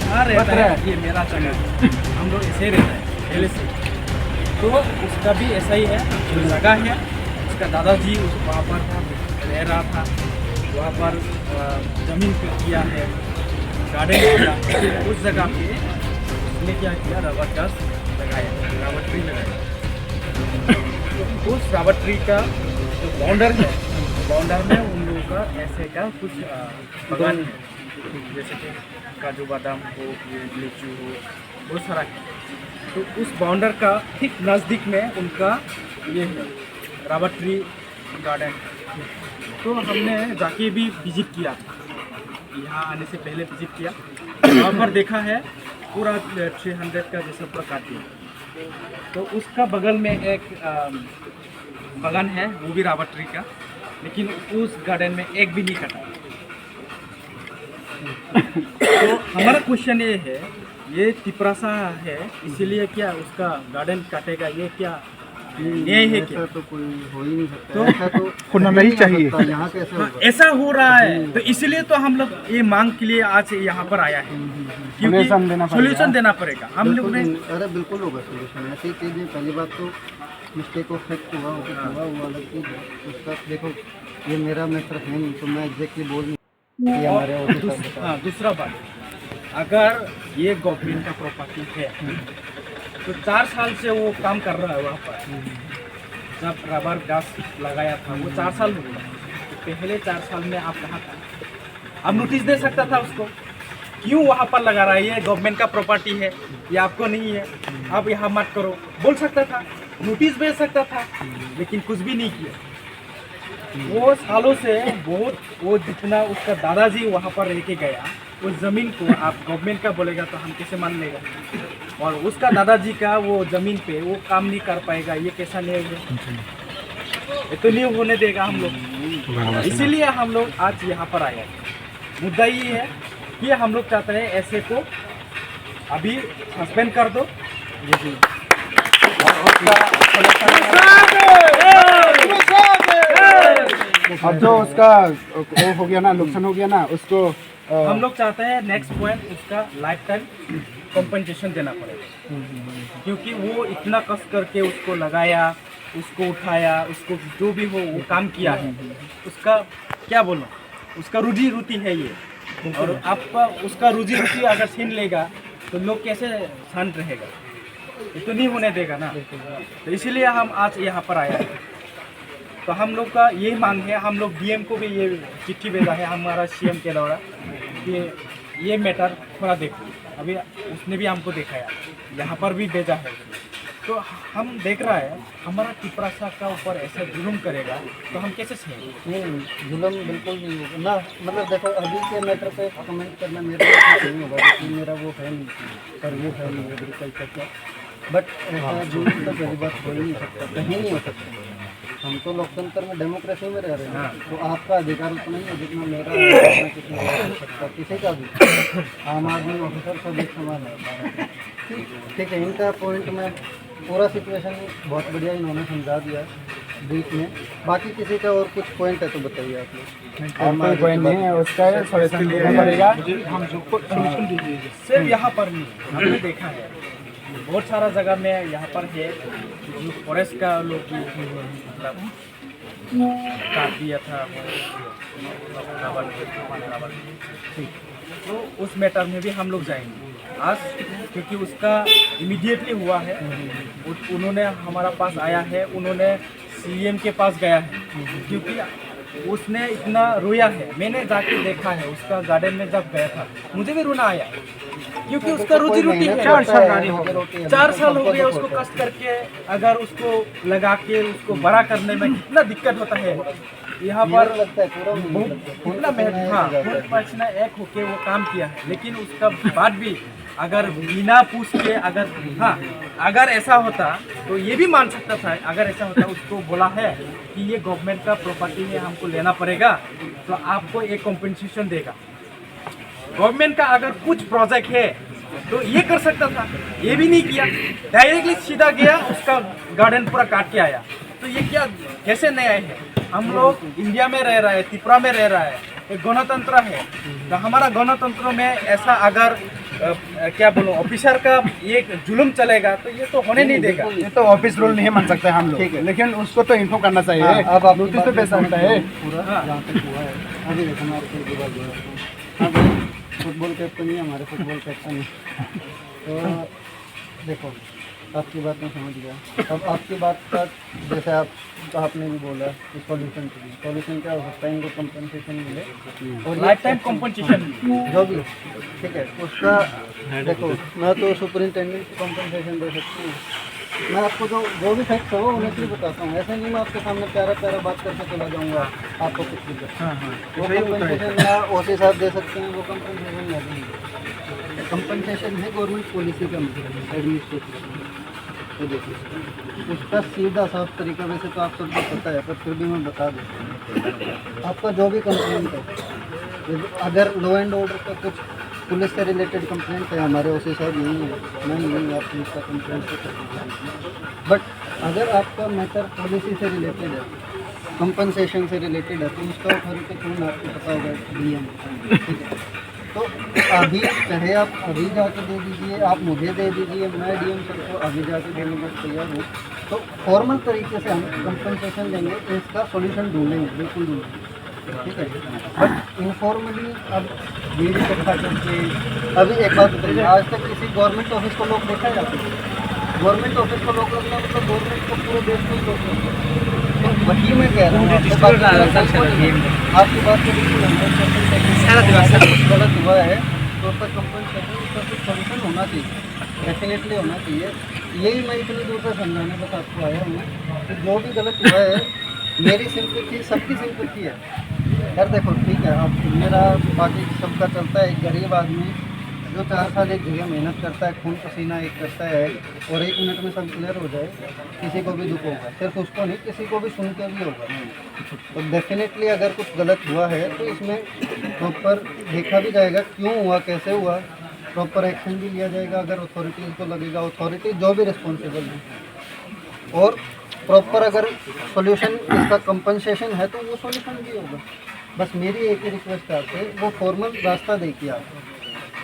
आ रहता है ये मेरा जगह हम लोग ऐसे रहता है पहले से तो उसका भी ऐसा ही है जो जगह है उसका दादाजी उस वहाँ पर रह रहा था वहाँ पर ज़मीन पे किया है गार्डन किया उस जगह पे उसने क्या किया रबर गाछ लगाया रबर ट्री लगाया उस रबर ट्री का जो बाउंडर है बाउंडर में उन लोगों का ऐसे का कुछ बगान है जैसे कि काजू बादाम हो लीचू हो बहुत सारा है तो उस बाउंडर का ठीक नज़दीक में उनका ये है रबर ट्री गार्डन तो हमने जाके भी विजिट किया यहाँ आने से पहले विजिट किया वहाँ पर देखा है पूरा 300 का जैसा पूरा काट दिया तो उसका बगल में एक बगान है वो भी रबर ट्री का लेकिन उस गार्डन में एक भी नहीं कटा तो हमारा क्वेश्चन ये है ये तिपरासा है इसीलिए क्या उसका गार्डन काटेगा ये क्या न्याय है क्या तो कोई हो ही नहीं सकता तो ऐसा तो होना नहीं चाहिए। यहाँ कैसे होगा ऐसा हो रहा है तो इसीलिए तो हम लोग ये मांग के लिए आज यहाँ पर आया है क्योंकि सोल्यूशन देना पड़ेगा हम लोग ने अरे बिल्कुल होगा सोल्यूशन ऐसी चीज़ें पहली बात तो मिस्टेक ऑफ फैक्ट हुआ वो अलग चीज़ है उसका देखो ये मेरा मैटर है नहीं तो मैं एग्जैक्टली बोल नहीं ये हमारे ऑफिसर बता हाँ दूसरा बात अगर ये गवर्नमेंट का प्रॉपर्टी है तो 4 साल से वो काम कर रहा है वहाँ पर जब रबर गाछ लगाया था वो 4 साल हो गया तो पहले 4 साल में आप कहाँ था आप नोटिस दे सकता था उसको क्यों वहाँ पर लगा रहा है ये गवर्नमेंट का प्रॉपर्टी है ये आपको नहीं है आप यहाँ मत करो बोल सकता था नोटिस भेज सकता था, लेकिन कुछ भी नहीं किया। वो सालों से बहुत, वो जितना उसका दादाजी वहाँ पर रह के गया, उस ज़मीन को आप गवर्नमेंट का बोलेगा तो हम कैसे मान लेगा? और उसका दादाजी का वो ज़मीन पे वो काम नहीं कर पाएगा, ये कैसा नहीं होगा? ये तो नहीं होने देगा हम लोग। इसीलिए हम लोग आज यहाँ पर आए हैं। मुद्दा ये है कि हम लोग चाहते हैं ऐसे को अभी सस्पेंड कर दो। अब जो उसका वो हो गया ना, नुकसान हो गया ना, उसको हम लोग चाहते हैं नेक्स्ट पॉइंट उसका लाइफ टाइम कॉम्पनसेशन देना पड़ेगा, क्योंकि वो इतना कष्ट करके उसको लगाया, उसको उठाया, उसको जो भी हो वो काम किया है, उसका क्या बोलो, उसका रोजी रोटी है ये। और आपका उसका रोजी रोटी अगर छीन लेगा तो लोग कैसे शांत रहेगा? ये तो नहीं होने देगा ना। तो इसीलिए हम आज यहाँ पर आए हैं। तो हम लोग का यही मांग है, हम लोग डीएम को भी ये चिट्ठी भेजा है हमारा सीएम के द्वारा कि ये मैटर थोड़ा देखो। अभी उसने भी हमको दिखाया, यहाँ पर भी भेजा है। तो हम देख रहा है हमारा टिपरासा का ऊपर ऐसा जुल्म करेगा तो हम कैसे सहेंगे? नहीं, जुल्म बिल्कुल नहीं होगा ना। मतलब देखो, अभी के मैटर पे कमेंट करना मेरा नहीं होगा, क्योंकि मेरा वो है नहीं, पर वो है नहीं एग्रीकल्चर का। बट ऐसा जुल्म तो पहली बात हो ही नहीं सकता, कहीं नहीं हो सकता। हम तो लोकतंत्र में, डेमोक्रेसी में रह रहे हैं। तो आपका अधिकार उतना ही है जितना मेरा है, किसी का हो सकता, किसी का भी। आम आदमी ऑफिसर सब एक समान है। ठीक है, इनका पॉइंट में पूरा सिचुएशन बहुत बढ़िया इन्होंने समझा दिया ब्रीफ में। बाकी किसी का और कुछ पॉइंट है तो बताइए आप लोग। और कोई पॉइंट नहीं है, उसका सॉल्यूशन देना पड़ेगा। हम सबको सोल्यूशन दीजिए। सिर्फ यहाँ पर नहीं, हमने देखा है बहुत सारा जगह में यहाँ पर है जो फॉरेस्ट का लोग भी मतलब काट दिया था तो उस मैटर में भी हम लोग जाएंगे आज, क्योंकि उसका इमीडिएटली हुआ है। उन्होंने हमारा पास आया है, उन्होंने सीएम के पास गया है, क्योंकि उसने इतना रोया है। मैंने जाके देखा है उसका गार्डन में, जब गया था मुझे भी रोना आया, क्योंकि उसका रोजी रोटी है। 4 साल हो गए उसको कष्ट करके, अगर उसको लगा के उसको बड़ा करने में कितना दिक्कत होता है। यहाँ पर कितना मेहनत, हाँ, पसीना एक होके वो काम किया है, लेकिन उसका बाद भी अगर बिना पूछ के, अगर ऐसा होता तो ये भी मान सकता था। अगर ऐसा होता, उसको बोला है कि ये गवर्नमेंट का प्रॉपर्टी है, हमको लेना पड़ेगा, तो आपको एक कॉम्पेंसेशन देगा। गवर्नमेंट का अगर कुछ प्रोजेक्ट है तो ये कर सकता था, ये भी नहीं किया। डायरेक्टली सीधा गया, उसका गार्डन पूरा काट के आया। तो ये क्या, कैसे नहीं आए हैं? हम लोग इंडिया में रह रहा है, त्रिपुरा में रह रहा है, एक गणतंत्र है। तो हमारा गणतंत्र में ऐसा अगर क्या बोलो ऑफिसर का ये जुल्म चलेगा तो ये तो होने नहीं देगा। ये तो ऑफिस रूल नहीं मान सकते हम लोग, लेकिन उसको तो इन्फो करना चाहिए। अब आप नोटिस तो भेज सकता है पूरा जहाँ तक हुआ है। अभी देखो, हमारे फुटबॉल कैप्टन ही हमारे फुटबॉल कैप्टन है। तो देखो, आपकी बात मैं समझ गया। अब आपकी बात का जैसे आपने भी बोला कि सॉल्यूशन क्या हो सकता है, इनको कंपनसेशन मिले और लाइफ टाइम कॉम्पनसेशन जो भी, ठीक है। उसका देखो, मैं तो सुपरिंटेंडेंट को कंपनसेशन दे सकती हूँ। मैं आपको जो भी फैक्ट हो उन्हें बताता हूँ। ऐसे नहीं मैं आपके सामने प्यारा बात करके चला जाऊँगा, आपको कुछ भी वो कंपनसेशन या ओसी साहब दे सकते हैं, वो कंपनसेशन नहीं देंगे। कंपनसेशन है गवर्नमेंट पॉलिसी का मतलब एडमिनिस्ट्रेशन। तो देखिए, उसका सीधा साफ तरीका वैसे तो आप सबको पता है, पर फिर भी मैं बता दूँ। आपका जो भी कंप्लेंट है, अगर लॉ एंड ऑर्डर का कुछ पुलिस से रिलेटेड कंप्लेंट है, हमारे ओसी साहब यही है, मैं नहीं, आप पुलिस का कंप्लेंट कर सकते हैं। बट अगर आपका मैटर पॉलिसी से रिलेटेड है, कंपनसेशन से रिलेटेड है, तो उसका अथॉरिटी कौन आपको पता होगा? डीएम, ठीक है। तो अभी चाहे आप अभी जाके दे दीजिए, आप मुझे दे दीजिए, मैं डीएम सर को अभी जाके देने को तैयार हूँ। तो फॉर्मल तरीके से हम कंपनसेशन देंगे, इसका सॉल्यूशन ढूंढेंगे, बिल्कुल ढूंढेंगे, ठीक है। बट इनफॉर्मली अब भीड़ इकट्ठा करके, अभी एक बात बताइए, आज तक किसी गवर्नमेंट ऑफिस को लोग देखा जाता है? गवर्नमेंट ऑफिस को लोग रखना मतलब गवर्नमेंट को पूरे देश में लोग रखते हैं। तो वही मैं कह रहा हूँ, आपकी बात को बिल्कुल 100% गलत हुआ है। तो उसका कंपनसेशन, उसका कुछ सोल्यूशन होना चाहिए, डेफिनेटली होना चाहिए। यही मैं इतनी दूर से समझाने बस आपको आया हूँ कि जो भी गलत हुआ है मेरी सिंपैथी सबकी सिंपैथी है यार। देखो ठीक है, अब मेरा बाकी सबका चलता है। एक गरीब आदमी जो 4 साल एक जगह मेहनत करता है, खून पसीना एक करता है और 1 मिनट में सब क्लियर हो जाए, किसी को भी दुख होगा। सिर्फ उसको नहीं, किसी को भी सुन के भी होगा। तो डेफिनेटली अगर कुछ गलत हुआ है तो इसमें प्रॉपर देखा भी जाएगा क्यों हुआ, कैसे हुआ, प्रॉपर एक्शन भी लिया जाएगा। अगर अथॉरिटीज़ को लगेगा, अथॉरिटी जो भी रिस्पॉन्सिबल है, और प्रॉपर अगर सॉल्यूशन इसका कंपनसेशन है तो वो सॉल्यूशन भी होगा। बस मेरी एक ही रिक्वेस्ट है आपसे, वो फॉर्मल रास्ता देखिए आप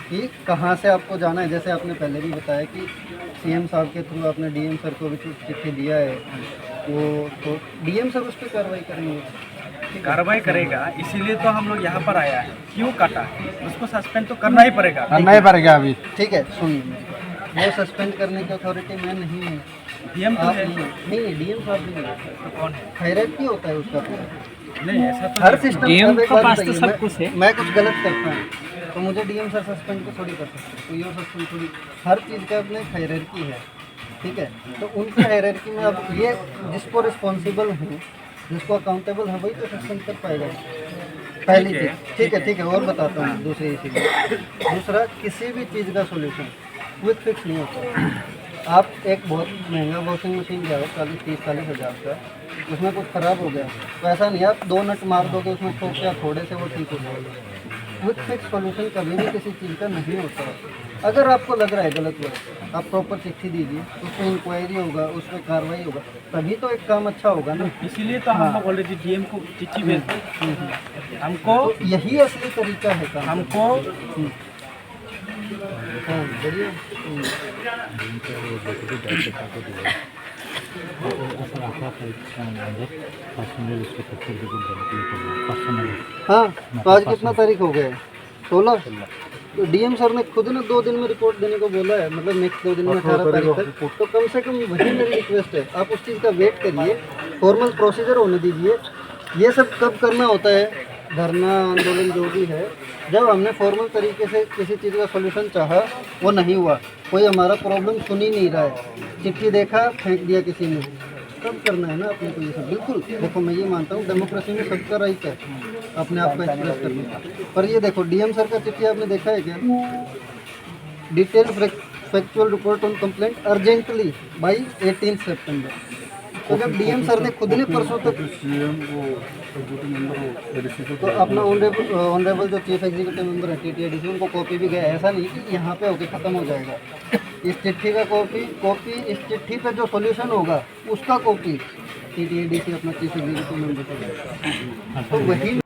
कि कहाँ से आपको जाना है। जैसे आपने पहले भी बताया कि सीएम साहब के थ्रू आपने डीएम सर को भी चिट्ठी दिया है, वो तो डीएम सर उस पर कार्रवाई करेंगे। कार्रवाई करेगा, इसीलिए तो हम लोग यहाँ पर आया है। क्यों काटा, उसको सस्पेंड तो करना ही पड़ेगा। करना ही पड़ेगा अभी। ठीक है, सुनिए, वो सस्पेंड करने की अथॉरिटी मैं नहीं हूँ, डीएम तो आप है। नहीं, डीएम साहब भी नहीं है। तो कौन है? हायरार्की होता है उसका पूरा। नहीं, ऐसा तो हर नहीं। सिस्टम डीएम का के पास तो सब कुछ है। मैं कुछ गलत करता हूँ तो मुझे डीएम सर सस्पेंड तो थोड़ी कर सकते, कोई और सस्पेंड थोड़ी। हर चीज़ का अपने हायरार्की है, ठीक है। तो उनकी हायरार्की में अब ये जिसको रिस्पॉन्सिबल हूँ, जिसको अकाउंटेबल है, वही तो सस्पेंड कर पाएगा। पहली चीज़, ठीक है। और बताता हूँ दूसरी चीज़। दूसरा, किसी भी चीज़ का सोल्यूशन क्विक फिक्स नहीं होता। आप एक बहुत महंगा वॉशिंग मशीन ले आओ 40-30-40 हज़ार का, उसमें कुछ ख़राब हो गया तो ऐसा नहीं आप 2 नट मार दोगे उसमें ठोक के थोड़े से वो ठीक हो जाएगा। क्विक फिक्स सॉल्यूशन कभी भी किसी चीज़ का नहीं होता। अगर आपको लग रहा है गलत हुआ, आप प्रॉपर चिट्ठी दीजिए, उस पर इंक्वायरी होगा, उस पर कार्रवाई होगा, तभी तो एक काम अच्छा होगा ना। इसीलिए तो हम लोग ऑलरेडी डीएम को चिट्ठी भेजते हैं। हमको तो यही असली तरीका है काम। हमको हाँ, बढ़िया। हाँ, तो आज कितना तारीख हो गया है? 16। तो डीएम सर ने खुद ने 2 दिन में रिपोर्ट देने को बोला है, मतलब नेक्स्ट 2 दिन में 18 तारीख तक। तो कम से कम वही मेरी रिक्वेस्ट है, आप उस चीज़ का वेट करिए, फॉर्मल प्रोसीजर होने दीजिए। ये सब कब करना होता है, धरना आंदोलन जो भी है, जब हमने फॉर्मल तरीके से किसी चीज़ का सॉल्यूशन चाहा, वो नहीं हुआ, कोई हमारा प्रॉब्लम सुन ही नहीं रहा है, चिट्ठी देखा फेंक दिया किसी ने, तब करना है ना अपने को ये सब। बिल्कुल, देखो मैं ये मानता हूँ डेमोक्रेसी में सबका राइट है अपने आप को एक्सप्रेस करने का। पर ये देखो डीएम सर का चिट्ठी आपने देखा है क्या? Detail factual report on complaint urgently by 18 सितंबर। तो जब डीएम सर ने खुद ने परसों तक तो अपना ऑनरेबल जो चीफ एग्जीक्यूटिव मेंबर है टीटीएडीसी, उनको कॉपी भी गया। ऐसा नहीं कि यहाँ पे होके ख़त्म हो जाएगा। इस चिट्ठी का कॉपी इस चिट्ठी पे जो सॉल्यूशन होगा उसका कॉपी टीटीएडीसी अपना चीफ एग्जीक्यूटिव मेंबर को देगा। तो वही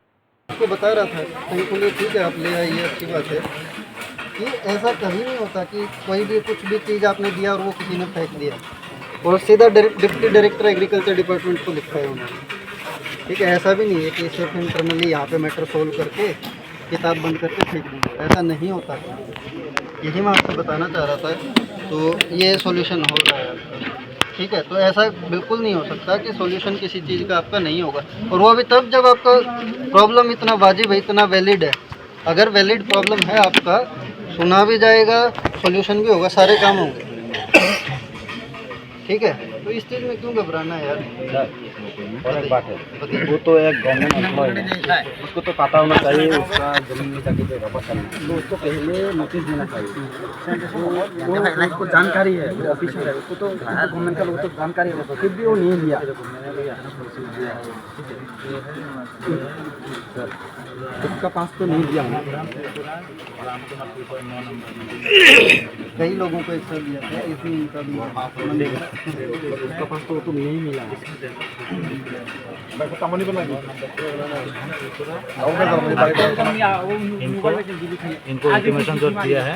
आपको बता रहा था, थैंकफुली ठीक है आप ले आइए, अच्छी बात है। कि ऐसा कभी नहीं होता कि कोई भी कुछ भी चीज़ आपने दिया और वो किसी ने फेंक दिया और सीधा डिप्टी डायरेक्टर एग्रीकल्चर डिपार्टमेंट को लिखा है उन्होंने। ठीक है, ऐसा भी नहीं है कि सिर्फ इंटरनली यहाँ पे मैटर सोल्व करके किताब बंद करके फेंक देंगे, ऐसा नहीं होता। यही मैं आपको बताना चाह रहा था। तो ये सॉल्यूशन हो रहा है, ठीक है। तो ऐसा बिल्कुल नहीं हो सकता कि सॉल्यूशन किसी चीज़ का आपका नहीं होगा, और वो भी तब जब आपका प्रॉब्लम इतना वाजिब है, इतना वैलिड है। अगर वैलिड प्रॉब्लम है आपका, सुना भी जाएगा, सॉल्यूशन भी होगा, सारे काम होंगे, ठीक है। तो इस चीज़ में क्यों घबराना है यार? और एक बात है, वो तो एक गवर्नमेंट एम्प्लॉय है, उसको तो पता होना चाहिए उसका जमीन में जाके जो रबा करना है, तो उसको पहले नोटिस देना चाहिए। वो उसको जानकारी है, वो ऑफिसर है, उसको तो गवर्नमेंट का वो तो जानकारी है, फिर भी वो नहीं लिया। उसका पास तो नहीं दिया होना। कई लोगों को एक साथ दिया था, इसमें इनका भी उसका पास तो नहीं मिला। इनको इंटीमेशन जो दिया है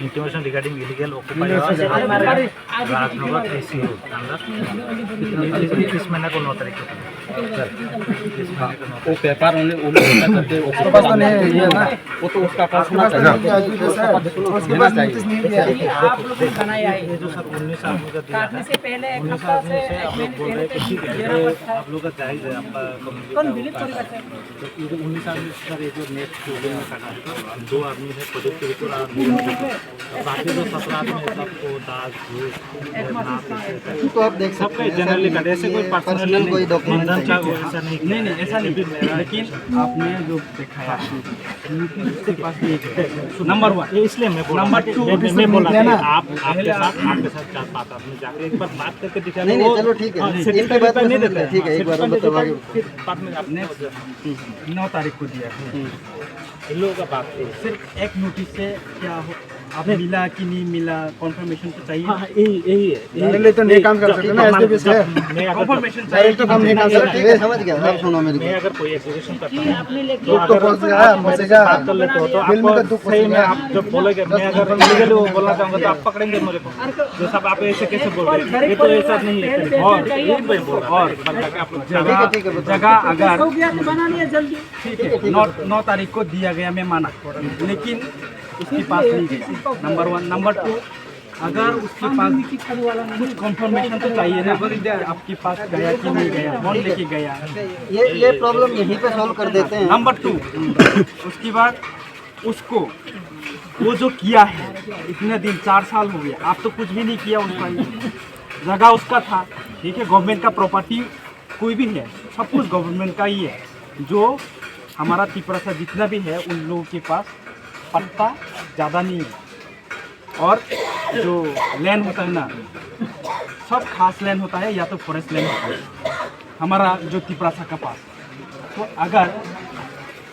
intimation regarding illegal occupy Rajnagar कृषि हो इस महीने को 9 तारीख को वो पेपर उन्हें उन्हें करके उसके पास तो नहीं है ये ना, वो तो उसका पास होना चाहिए। आप लोगों ने बनाया है ये जो सर 19 आदमी का दिया काटने है, से पहले एक 19 हफ्ता आदमी से से एक आप लोग महीने बोल रहे हैं कि ठीक पहले है, ये आप लोग का जायज़ है आपका कम्युनिटी कौन का विलिप काटा परिवार है। से तो ये जो 19 आदमी से सर ये जो नेक्स्ट बिल्डिंग में काटा है, तो 2 आदमी है प्रोजेक्ट के ऊपर और 2 आदमी है। बाकी जो 17 आदमी है सबको दाग घूस तो आप देख सबका सकते हैं जनरली काटे, ऐसे कोई पर्सनल कोई डॉक्यूमेंट बंधन नहीं चाहो ऐसा नहीं। नहीं नहीं ऐसा नहीं, लेकिन आपने जो दिखाया उसके पास एक है नंबर 1। ये इसलिए मैं बोला नंबर कि 2 मैं बोला कि आपके साथ 4-5 आदमी जाकर एक बार बात करके दिखा नहीं नहीं चलो ठीक है, इनकी बात नहीं नहीं देते हैं। ठीक है, एक बार हम बतावागे। फिर बाद में आपने 9 तारीख को दिया है। इन लोगों का बात है। सिर्फ एक नोटिस से क्या हो, आप मिला कि नहीं मिला कंफर्मेशन तो चाहिए। हाँ यही है। मेरे लिए तो नहीं काम कर सकते ना, SDB से। कंफर्मेशन डायरेक्ट तो काम नहीं कर सकते। ठीक है, समझ गया। आप सुनो मेरी मैं बात। अगर कोई एग्जीबिशन करता हूँ दुख तो पहुंच गया, मसेगा। बात कर लेते हो तो दिल में तो आपको दुख सही में पहुंचेगा। आप जब बोलोगे, मैं अगर लीगली वो बोलना चाहूँगा तो आप पकड़ेंगे मेरे को। जो सब आप ऐसे कैसे बोल रहे हैं, ये तो ऐसा नहीं है। और ये मैं बोल रहा हूँ, बल्कि आप लोग ठीक है, बताओ। जगह अगर हो गया तो बना लिया जल्दी। ठीक है 9 तारीख को दिया गया, मैं माना, लेकिन उसके पास नहीं गया। नंबर 1। नंबर 2, अगर उसके पास कुछ कंफर्मेशन तो चाहिए ना, आपके पास गया कि नहीं गया, कौन लेके गया। ये प्रॉब्लम यहीं पे सॉल्व कर देते हैं। नंबर 2, उसके बाद उसको वो जो किया है इतने दिन 4 साल हो गया, आप तो कुछ भी नहीं किया उसका। जगह उसका था, ठीक है, गवर्नमेंट का प्रॉपर्टी कोई भी है, सब कुछ गवर्नमेंट का ही है। जो हमारा तिपरासा जितना भी है उन लोगों के पास पट्टा ज़्यादा नहीं है। और जो लैंड होता है ना, सब खास लैंड होता है या तो फॉरेस्ट लैंड होता है हमारा जो तिपरासा का पास। तो अगर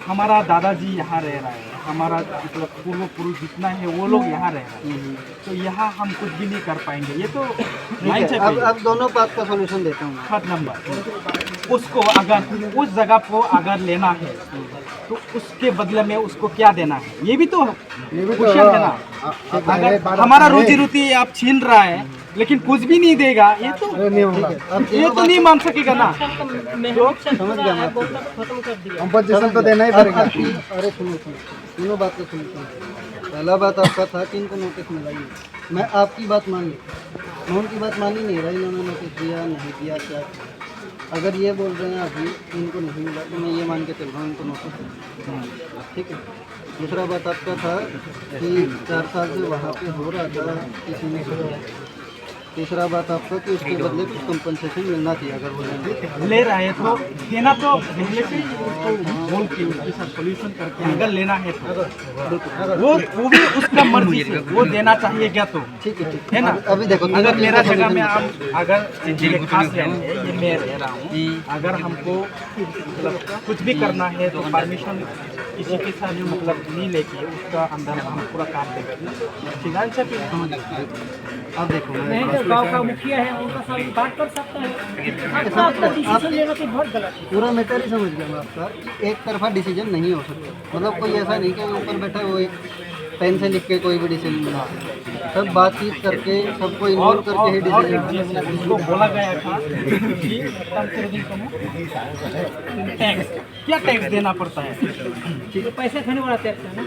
हमारा दादाजी यहाँ रह रहा है, हमारा मतलब पूर्व पुरुष जितना है वो लोग यहाँ रह रहे हैं, तो यहाँ हम कुछ भी नहीं कर पाएंगे। ये तो माइंड से अब दोनों बात का सॉल्यूशन देता हूँ। 3rd नंबर, उसको अगर उस जगह को अगर लेना है तो उसके बदले में उसको क्या देना है, ये भी तो क्वेश्चन है ना। अगर हमारा रोजी रोटी आप छीन रहा है लेकिन कुछ भी नहीं देगा, ये तो नहीं मान सकेगा ना। समझ गया मैं। कंपनसेशन तो देना ही पड़ेगा। अरे सुनो, तीनों बात को सुनो। पहला बात आपका था कि इनको नोटिस मिला ही नहीं। मैं आपकी बात मान ली, मैं उनकी बात मान ही नहीं रहा। इन्होंने नोटिस दिया नहीं दिया क्या। अगर ये बोल रहे हैं अभी इनको नहीं मिला तो मैं ये मान के चल रहा हूँ इनको नोटिस। ठीक है। दूसरा बात आपका था कि 4 साल से वहाँ पे हो रहा था किसी ने। तीसरा बात आपका कि उसके बदले कुछ कंपनसेशन मिलना चाहिए। अगर वो ले रहा है तो देना, तो पहले से ही उसको बोल के उसके साथ सोल्यूशन करके अगर लेना है तो वो भी उसका मर्जी से वो देना चाहिए क्या, तो ठीक है है ना। अभी देखो, अगर मेरा जगह में हम अगर ये खास लैंड है, ये मैं रह रहा हूँ, अगर हमको मतलब कुछ भी करना है तो परमिशन किसी के साथ मतलब नहीं लेके उसका अंदर हम पूरा काम देंगे। फिनांस से अब देखो नहीं तो गांव का मुखिया है, उनका साथ बात कर सकते हैं। आपका डिसीजन लेना तो बहुत गलत है। पूरा मैटर ही समझ गया मैं आपका। एक तरफा डिसीजन नहीं हो सकता। मतलब कोई ऐसा नहीं कि ऊपर बैठा है वो एक पेन से लिख के कोई भी डिसीजन बना सकता। सब बातचीत करके सबको इन्वॉल्व करके ही डिसीजन। उसको बोला गया था कि टैक्स, क्या टैक्स देना पड़ता है, तो पैसे खाने वाला टैक्स है ना।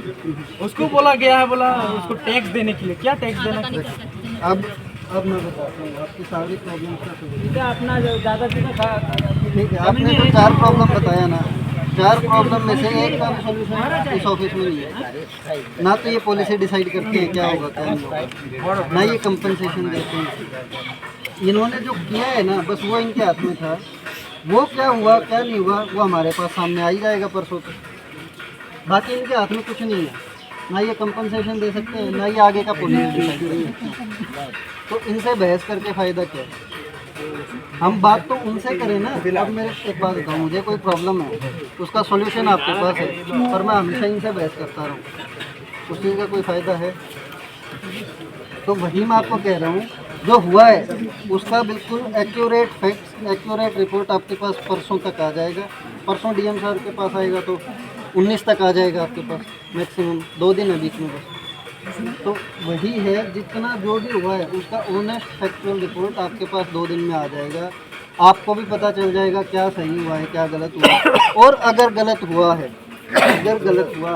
उसको बोला गया है, बोला उसको टैक्स देने के लिए क्या टैक्स देना। अब मैं बताता हूँ आपकी सारी प्रॉब्लम का solution। इधर अपना जो दादाजी का ठीक है, आपने जो 4 प्रॉब्लम बताया ना, 4 प्रॉब्लम में से एक का भी सोल्यूशन इस ऑफिस में नहीं है। ना तो ये पॉलिसी डिसाइड करती है क्या होगा क्या नहीं होगा, ना ये कंपनसेशन देते हैं। इन्होंने जो किया है ना, बस वो इनके हाथ में था। वो क्या हुआ क्या नहीं हुआ वो हमारे पास सामने आ ही जाएगा परसों तक। बाकी इनके हाथ में कुछ नहीं है। ना ये कंपनसेशन दे सकते हैं, ना ये आगे का पॉलिसी डिसाइड कर सकते हैं। तो इनसे बहस करके फ़ायदा क्या है। हम बात तो उनसे करें ना। अब मेरे एक बात बताऊँ, मुझे कोई प्रॉब्लम है उसका सॉल्यूशन आपके पास है, पर मैं हमेशा इनसे बहस करता रहूँ, उस चीज़ का कोई फ़ायदा है। तो वही मैं आपको कह रहा हूँ, जो हुआ है उसका बिल्कुल एक्यूरेट फैक्ट्स, एक्यूरेट रिपोर्ट आपके पास परसों तक आ जाएगा। परसों डीएम साहब के पास आएगा तो 19 तक आ जाएगा आपके पास, मैक्सिमम 2 दिन है बीच में बस। तो वही है, जितना जो भी हुआ है उसका ऑनेस्ट फैक्चुअल रिपोर्ट आपके पास 2 दिन में आ जाएगा। आपको भी पता चल जाएगा क्या सही हुआ है क्या गलत हुआ है। और अगर गलत हुआ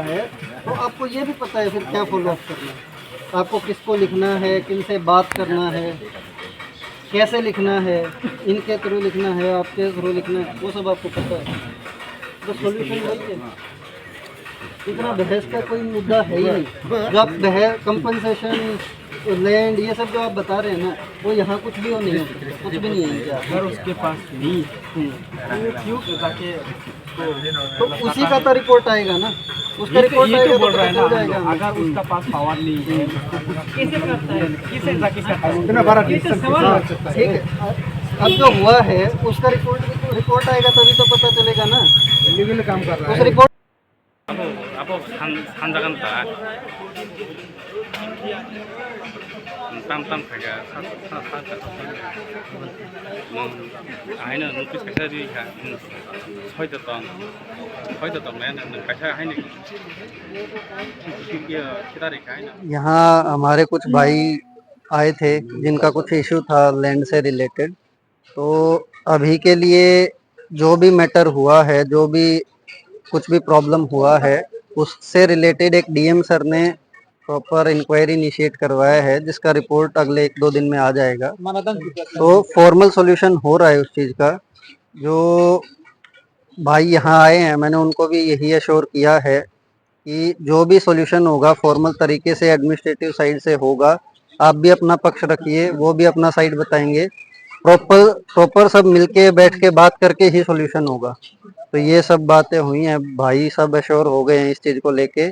है तो आपको ये भी पता है फिर क्या फॉलो अप करना है, आपको किसको लिखना है, किन से बात करना है, कैसे लिखना है, इनके थ्रू लिखना है, आपके थ्रू लिखना है, वो सब आपको पता है। तो सॉल्यूशन वही है, इतना बहस का कोई मुद्दा है ही नहीं। जो आप बहस कंपनसेशन लैंड ये सब जो आप बता रहे हैं ना, वो यहाँ कुछ भी नहीं है, कुछ भी नहीं है क्या? अगर उसके पास नहीं क्यों जाके तो उसी का तो रिपोर्ट आएगा ना, उसका रिपोर्ट ये आएगा तो बोल तो रहा है पता चल ना, जाएगा हमें। अगर उसका पास पावर नहीं है कैसे करता है, कैसे जाके करता है? ठीक है, अब जो हुआ है उसका रिपोर्ट आएगा तभी तो पता चलेगा ना। लीगल काम कर रहा है उस रिपोर्ट अब सानजागोन ता tam tam kaga आइन नोटिस कैसा दी का होइतो तम मैं कैसा है नहीं कितारी का है ना। यहाँ हमारे कुछ भाई आए थे जिनका कुछ इशू था लैंड से रिलेटेड। तो अभी के लिए जो भी मैटर हुआ है, जो भी कुछ भी प्रॉब्लम हुआ है, उससे रिलेटेड एक डीएम सर ने प्रॉपर इंक्वायरी इनिशिएट करवाया है, जिसका रिपोर्ट अगले 1-2 दिन में आ जाएगा। तो फॉर्मल सॉल्यूशन हो रहा है उस चीज़ का। जो भाई यहाँ आए हैं मैंने उनको भी यही एश्योर किया है कि जो भी सॉल्यूशन होगा फॉर्मल तरीके से एडमिनिस्ट्रेटिव साइड से होगा। आप भी अपना पक्ष रखिए, वो भी अपना साइड बताएंगे, प्रॉपर सब मिलके बैठ के बात करके ही सॉल्यूशन होगा। तो ये सब बातें हुई हैं, भाई सब एश्योर हो गए हैं इस चीज़ को लेके।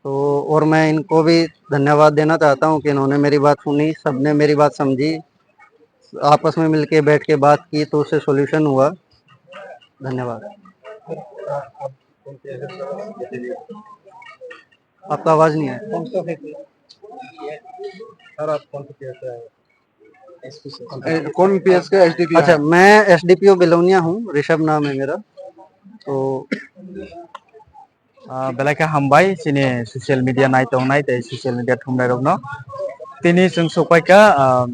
तो और मैं इनको भी धन्यवाद देना चाहता हूँ कि इन्होंने मेरी बात सुनी, सबने मेरी बात समझी, आपस में मिलके बैठ के बात की तो उससे सॉल्यूशन हुआ। धन्यवाद। आपका आवाज़ नहीं है सर, आप कौन सा पीएस है? कौन पीएस का एसडीपी? अच्छा, मैं एसडीपीओ बिलोनिया हूँ, ऋषभ नाम है मेरा। तो बेलाका हामबाय सिने सोशल मीडिया नायतंनाय ते सोशल मीडिया थुमनायरकनो तिनि जों सफायका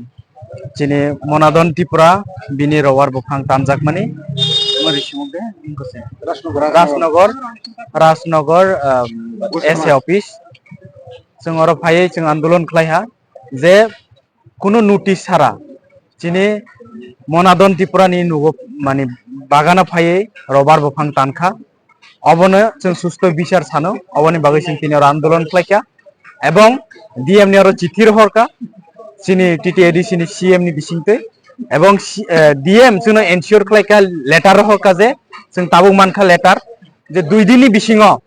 जिनि मनादन त्रिपुरा बिनि रवार बफां तानजाकमानि राजनगर एसए ऑफिस जों और फायै जों आंदोलन खालायहा जे कुनु नोटिस सारा जिनि मनादन त्रिपुरानि नुगो माने बागाना फायै रबार बफां तानखा अबनो जों सुस्थ बिचार सानो अबनि बागै जों तिनि आंदोलन खालायखा एवं डीएम नि आरो चिठी हरका सिनि टीटीएडीसी नि सीएम नि बिसिंते एवं डीएम जोंनो एनश्योर खालायखा लेटार हरका जे जों ताबुक मानखा लेटार जे 2 दिननि बिसिङाव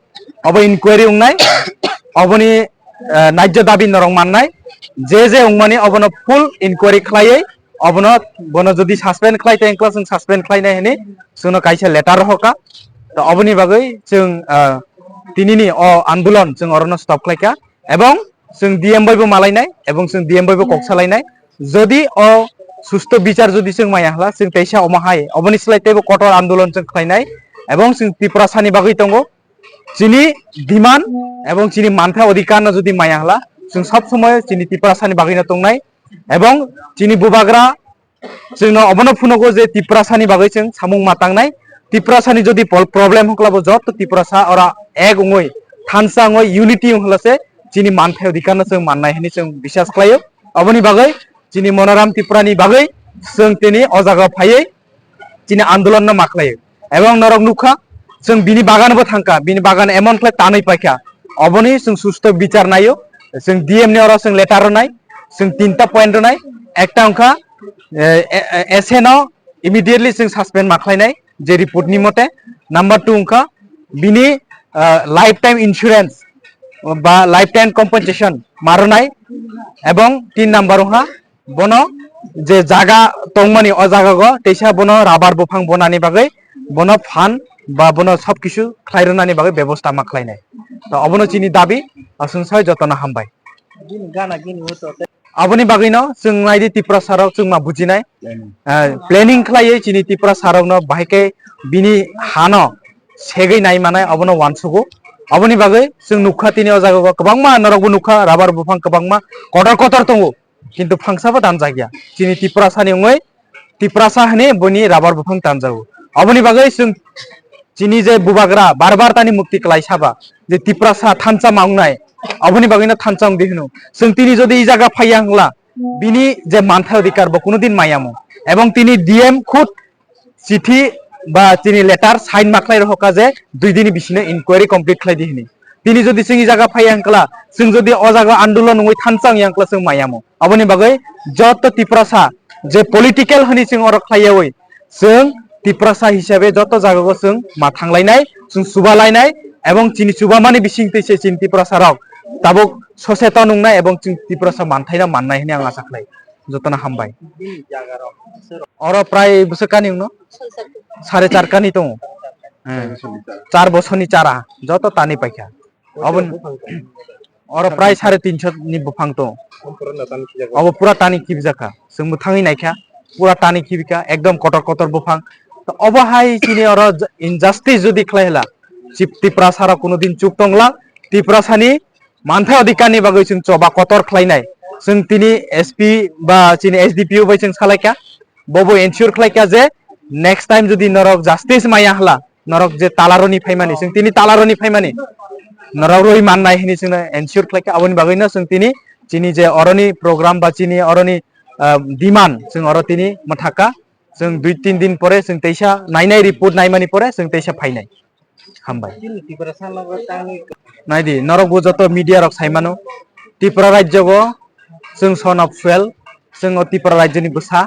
अब इनक्वायरि उंनाय अबनि नाय्य दाबि नरं माननाय जे उंमानि अबनो फुल इनक्वायरि खालायै अबनो बनो जदि सस्पेंड खालायते एंक्ला जों सस्पेंड खालायनाय हनि जोंनो कायसे लेटार हरका। तो अबनि बागै जों दिनैनि आंदोलन जों अरनो स्टप खालायखा एवं जों डीएम बयबो मालायनाय एवं जों डीएम बयबो कक्सालायनाय जदि सुस्थ बिचार जदि जों मायाहला जों तैसा अमाहाय अबनि स्लाइतेबो कठोर आंदोलन जों खालायनाय एवं जों त्रिपुरा सानि बागै दंगो जिनि डिमान्ड एवं जिनि मानथा अधिकार जदि मायाहला जों सब समय जिनि त्रिपुरा सानि बागैनो दंनाय एवं जिनि बुबाग्रा जोंनो अबनो फुनगो जे त्रिपुरा सानि बागै जों सामुं मातांनाय त्रिपुरा सानि जदि प्रॉब्लेम हक्लाबो जत त्रिपुरा सा और एक उंगै थानसा उंगै यूनिटी हलासे जिनि मानथाय अधिकार जों माननाय हनि जों विश्वास खालायो। अबनि बागै जिनि मनोराम त्रिपुरानि बागै जों तिनि अजागा फायै जिनि आंदोलन माखलायो एवं नरक नुखा जों बिनि बागानबो थांका बिनि बागान एमन फ्लाय तानै पाइखा अबनि जों सुस्थ बिचार नायो जों डीएम नि और जों लेटार नाय जों 3टा पॉइंट नाय एकटा अंखा एसएन इमिडिएटली जों सस्पेंड माखलायनाय जे रिपोर्ट नि मते नंबर 2 अंखा बिनि लाइफ टाइम इंश्योरेंस बा लाइफ टाइम कम्पेन्सेशन मारनाय एवं 3 नंबर हा बनो जे जागा तंगमानि अ जागागो तैसा बनो राबार बफां बनानि बागै बनो फान बा बनो सब किछु खायरनानि बागै व्यवस्था माखलायनाय। तो अबनो चिनि दाबि असंसाय जतन हामबाय अबनि बागैनो जों नायदि त्रिपुरा साराव जों मा बुजिनाय प्लेनिंग खालायै चिनि त्रिपुरा सारावनो बाहायके बिनि हानो सेगै नाय मानाय अबनो वानसुगो अबनि बागै जों नुखा तिनि अजागो गोबांमा नरगबो नुखा राबार बफां गोबांमा कटर दंगो किन्तु फांसाबो दान जागिया चिनि त्रिपुरा सानि उंगै तिप्रासा हने बनि राबार बुफां तानजागो अबनि बागै जों चिनि जे बुबाग्रा बार तानि मुक्ति क्लाइ साबा जे तिप्रासा थानसा मावनाय अबनि बागैनो थानसा दिहनु जों तिनि जदि इ जागा फाइया हंला बिनि जे मानथाय अधिकार बा कोनो दिन मायामो एवं तिनि डीएम खुद चिठी बा तिनि लेटार साइन माखलाय रहका जे 2 दिननि बिसिनो इनक्वायरि कमप्लिट खालाय दिहनि तिनि जदि जोंनि जागा फाइया हंला जों जदि अ जागा आन्दोलन नङै थानसा यांक्ला जों मायामो अबनि बागै जत तिप्रासा जे पलिटिकल हनि जों अर खालायै जों तिप्रासा हिसाबै जत जागाखौ जों मा थांलायनाय जों सुबालायनाय एवं चिनि सुबामानि बिसिं तैसे चिन तिप्रासा रक ताबो सचेतन नंनाय एवं चिन तिप्रासा मानथायना माननाय हनि आं आसा खालाय जतना हामबाय और प्राय बसकानि उनो 4.5 कानि दं 4 बছरनि चारा जत तानि पाइखा अब और प्राय 350 नि बुफां दं अब पूरा तानि खिब जाखा जों मुथाङै नायखा पूरा तानि खिबिका एकदम कटर कटर बुफां तो अबहाय चिनि और इनजास्टिस जदि खालायला तिप्रासा कोनो दिन चुप दंला तिप्रासानि मानथाय अधिकारनि बागै जों चबा कटर खालायनाय जों तिनि एसपि बा चिनि एसडीपीओ बाय जों सालायका बबो एनश्योर खालायका जे नेक्स्ट टाइम जदि नरक जास्टिस माया हला नरक जे तालारनि फाइमानि जों तिनि तालारनि फाइमानि नरक रहि माननाय हनि जों एनश्योर खालायका अबनि बागैनो जों तिनि चिनि जे अरनि प्रोग्राम बा चिनि अरनि डिमान्ड जों अर तिनि मथाका जों 2-3 दिन परे जों तैसा नायनाय रिपोर्ट नायमानि परे जों तैसा फाइनाय हामबाय नायदि नरक जत मीडिया रक साइमानो त्रिपुरा राज्यगो जों सन अफ सुएल जों त्रिपुरा राज्यनि बसा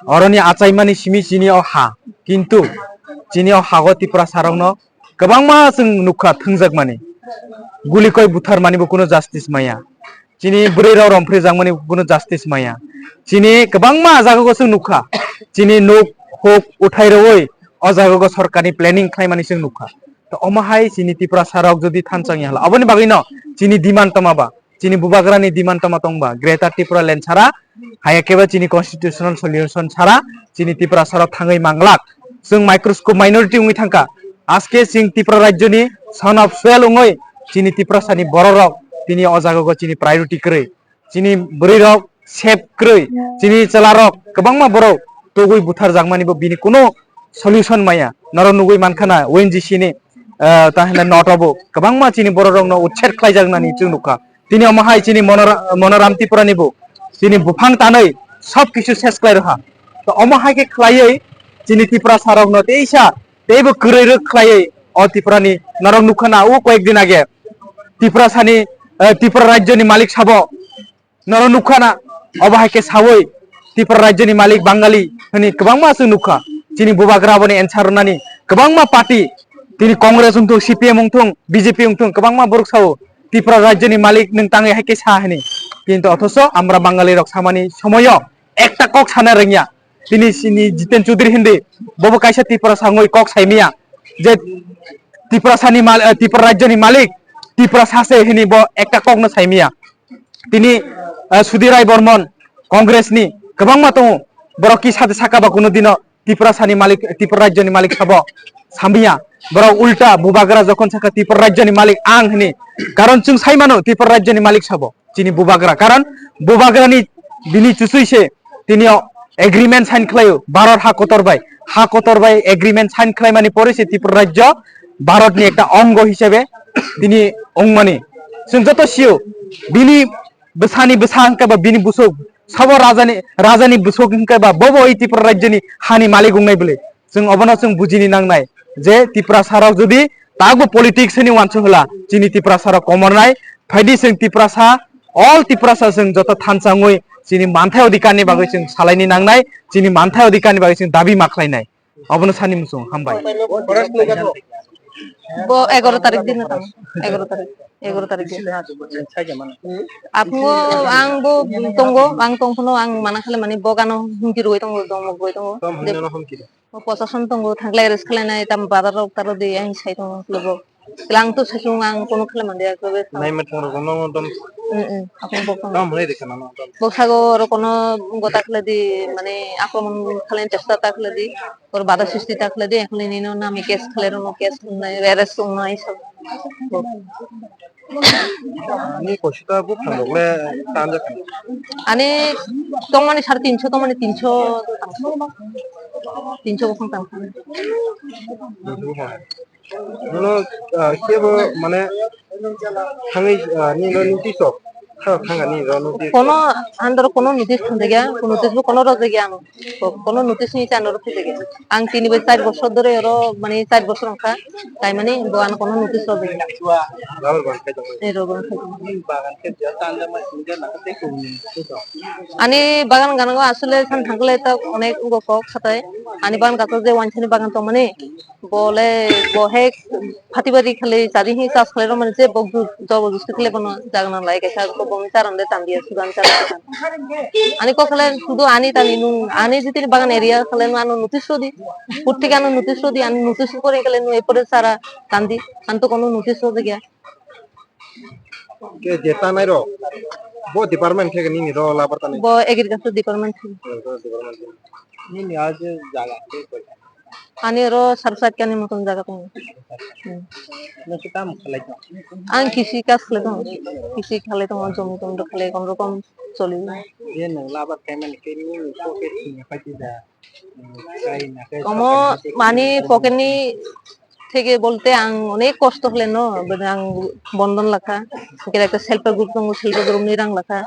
अरनि आचाइमानि सिमि चिनि हा किन्तु चिनि हागो त्रिपुरा सारंनो गोबांमा जों नुखा थंजाक माने गुलिकय बुथार मानिबो कोनो जास्टिस माया चिनि बुरै राव रमफ्रि जांमानि कोनो जास्टिस माया चिनि गोबांमा जागाखौ जों नुखा चिनि नुक होक उठाय रवै अ जागाखौ सरकारनि प्लेनिं खालामनानै जों नुखा तो अमाहाय चिनि त्रिपुरा सारक जदि थानसाङि हाला अबनि बागैनो चिनि डिमान्ड तमाबा चिनि बुबाग्रानि डिमान्ड तमा तंबा ग्रेटर त्रिपुरा लैंड सारा हायाकेबा चिनि कन्स्टिट्यूशनल सल्यूशन सारा चिनि त्रिपुरा सारक थाङै मांगलाक जों माइक्रोस्कोप माइनरिटी उङै थांका आजके सिं त्रिपुरा राज्यनि सन अफ सुएल उङै चिनि त्रिपुरा सानि बर रक तिनि अ जागाखौ चिनि प्रायोरिटी करै चिनि बुरै रक सेफ करै चिनि चला रक गोबांमा बर तगै बुथार जांमानिबो बिनि कोनो सल्यूशन माया नर नुगै मानखाना ओएनजीसी नि ताहले नटबो गोबांमा चिनि बर रंनो उच्छेद खालायजागनानि जों नुखा तिनि अमाहाय चिनि मनोराम त्रिपुरानिबो चिनि बुफां तानै सब किछु सेस खालाय रहा तो अमाहाय के खालायै चिनि त्रिपुरा सारकनो तेइसा तेबो करै रो खालायै अ त्रिपुरानि नरक नुखाना ओ कयेक दिन आगे त्रिपुरा सानि त्रिपुरा राज्यनि मालिक साबो नर नुखाना अबाहाय के सावै त्रिपुरा राज्यनि मालिक बांगाली हनि गोबांमा जों नुखा चिनि बुबाग्रा बनि एन्सार नानि गोबांमा पार्टी तिनि कांग्रेस उंथुं सीपीएम उंथुं बीजेपी उंथुं गोबांमा बरुक सावो त्रिपुरा राज्यनि मालिक नों ताङै हायके साहनि किन्तु अथच आमरा बांगाली रक सामानि समय एकटा कक साना रोंया तिनि सिनि जितेन चौधरी हिंदी बबो कायसा त्रिपुरा सांगै कक साइमिया जे त्रिपुरा सानि त्रिपुरा राज्यनि मालिक त्रिपुरा सासे हिनि ब एकटा ककनो साइमिया तिनि सुधीराय बर्मन कांग्रेसनि गोबांमा दङ बरकी साथे साकाबा कोनो दिनो त्रिपुरा सानि मालिक त्रिपुरा राज्यनि मालिक साबो सामिया बर उल्टा बुबाग्रा जखन साका त्रिपुरा राज्यनि मालिक आं हनि कारण जों साइमानो त्रिपुरा राज्यनि मालिक साबो चिनि बुबाग्रा कारण बुबाग्रानि बिनि चुसुइसे तिनि एग्रीमेंट साइन खालायो भारत हा कतरबाय एग्रीमेंट साइन खालायमानि परेसे त्रिपुरा राज्य भारतनि एकटा अंग हिसाबै तिनि अंगमानि जों जत सियो बिनि बसानि बसा हंकाबा बिनि बुसुक सब राजानि बुसुक हंकाबा बबो त्रिपुरा राज्यनि हानि मालिक उंनाय बोले जों अबना जों बुजिनि नांनाय जे त्रिपुरा साराव जुदि तागो पॉलिटिक्स नि वानस होला चिनि त्रिपुरा सारा कमरनाय फाइदि जों त्रिपुरा सा ऑल त्रिपुरा सा जों जत थानसाङै चिनि मानथाय अधिकारनि बागै जों सालायनि नांनाय चिनि मानथाय अधिकारनि बागै जों दाबि माख्लायनाय अबनो सानि मुसुं हामबाय 11 तारिख दिन 11 तारिख आपको आंबो तंगो आं तंगनो आं माना खाले माने बगानो हिंति रोय तंगो दम गय तंगो प्रशासन तंगो थांलाय रेस खालायनाय ताम बाजार तारो दे आं साइ तंगो लोगो लां तो ससुं आं कोनो खाले माने आको बे नाय मेथर कोनो दम आपन बकन दम होय देखना ना बसागो रो कोनो गता खाले दि माने आक्रमण खालायन चेष्टा ताखले दि और बाधा सृष्टि ताखले दि एकले निनो नामे केस खाले रो केस नै रेस নাই সব Ini kosita bu tanggung le tanda kan. Ani tong mani 350 tong mani 300 300 bokong tang. Nono kiabo mane hangi ni lo notice of. Hanga ni lo notice. Kono andor kono notice thande gya kono notice bu kono roje gya ano kono notice ni chanor thide gya ang 3 bai 4 বছর ধরে এরো মানে 4 বছর অংকা তাই মানে বাগান কোন notice রবে Gaya Lalu bang kayak এই rogan bagan kerja tanda mah sudah nak tekun itu. ani bagan ganang আসলে san থাকলে তা অনেক গপ খাতায় ani bagan গাছ যে ওয়ানছানি বাগান তো মানে বলে বহে ফাতিবাদি খালি চারি হি চাষ খালে মানে যে বগ জবরদস্তি খালে বন জাগনা লাগে কা তো বমি চারান্দে টান দিয়ে সুগান চারা ani ko খালে শুধু ani টানি নু ani যদি বাগান এরিয়া খালে আনো নোটিস দি পুটি গানো নোটিস দি ani নোটিস করে গেলে নু এপরে সারা কান্দি আনতো কোনো নোটিস দি Gaya Ke jeta nai ro. Bo department ke ni ro labar tani. bo agriculture department Ini aja jaga. ani ro সারসাত কানি মতন জায়গা তো Nah kita mau kelai. আং কৃষি কাজ খালে তো কৃষি খালে তো জমি টম খালে কোন রকম চলি Dia nang labar kemen ke ni poket ni apa tidak. Kain nak. কম মানে পকেনি থেকে বলতে আং অনেক কষ্ট হলে ন আং বন্ধন লেখা এর একটা সেলফ গ্রুপ নি রাং লেখা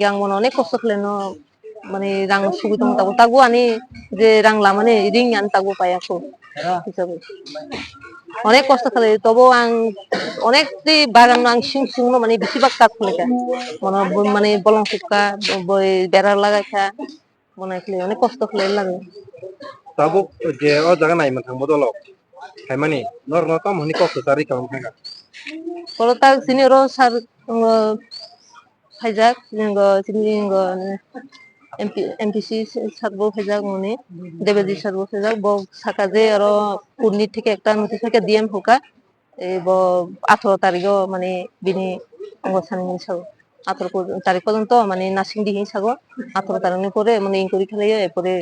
গ্যাং মন অনেক কষ্ট হলে ন মানে রাং সুবিধা মতো তাগো আনি যে রাংলা মানে রিং আন তাগো পায়াকো হিসাবে অনেক কষ্ট খালে তবু আং অনেক বাগান আং সিং সিং মানে বেশিরভাগ কাজ লেখা মানে বলং ফুকা বেড়া লাগাইখা বনাইলে অনেক কষ্ট হলে লাগে Tabuk je oh jangan naik mentang bodolok. Kayak mana? Nor tam ni kok cari kamu kan. kalau tak sini ro sar hajak sini MPC sarbo hajak mone debeji sarbo hajak bo sakaje aro purni থেকে একটা notice থেকে DM হোকা এই ব 18 তারিখও মানে বিনি অবস্থান নিছাও 18 তারিখ পর্যন্ত মানে নাসিং দিহি ছাগো 18 তারিখ পরে মানে ইনকোয়ারি খেলে এরপরে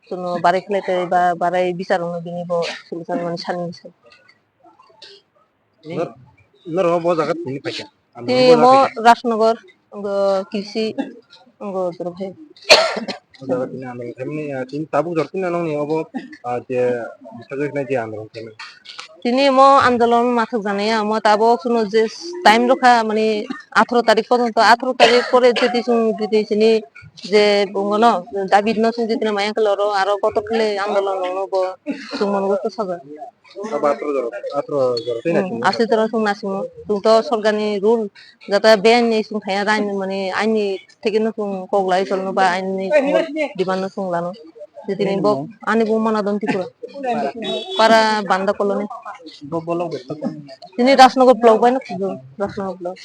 কোনো বারে খেলাতে বা বারাই বিচার বিনি ব সলিউশন মানে Sunny নিছাও Nor bo jagat ni pakai. mo Rajnagar কৃষি ভাই Jagat ini anu kami tin tabuk jortin anu ni obo je bisa na je anu kami. তিনি মো আন্দোলন মাথক জানাইয়া মো তাবো শুনো যে টাইম রখা মানে 18 তারিখ পর্যন্ত 18 তারিখ পরে যদি দিতেছিনি যে বঙ্গন দাবি ন শুন যদি মায়া কলরো আর কত খেলে আন্দোলন নব সুমন গত সবা Atro jortin na. আসে তোরা শুন নাসিম তুমি তো সরকারি রুল যাতে বেন নেই শুন খায়া রাই মানে আইনি থেকে ন শুন কগলাই চলনো বা আইনি ডিমান্ড শুন লানো যদি নি বক আনি বো মানাদন Tripura para banda koloni Bo bolong betul. ini Rasnagor blog ba na Rasnagor blog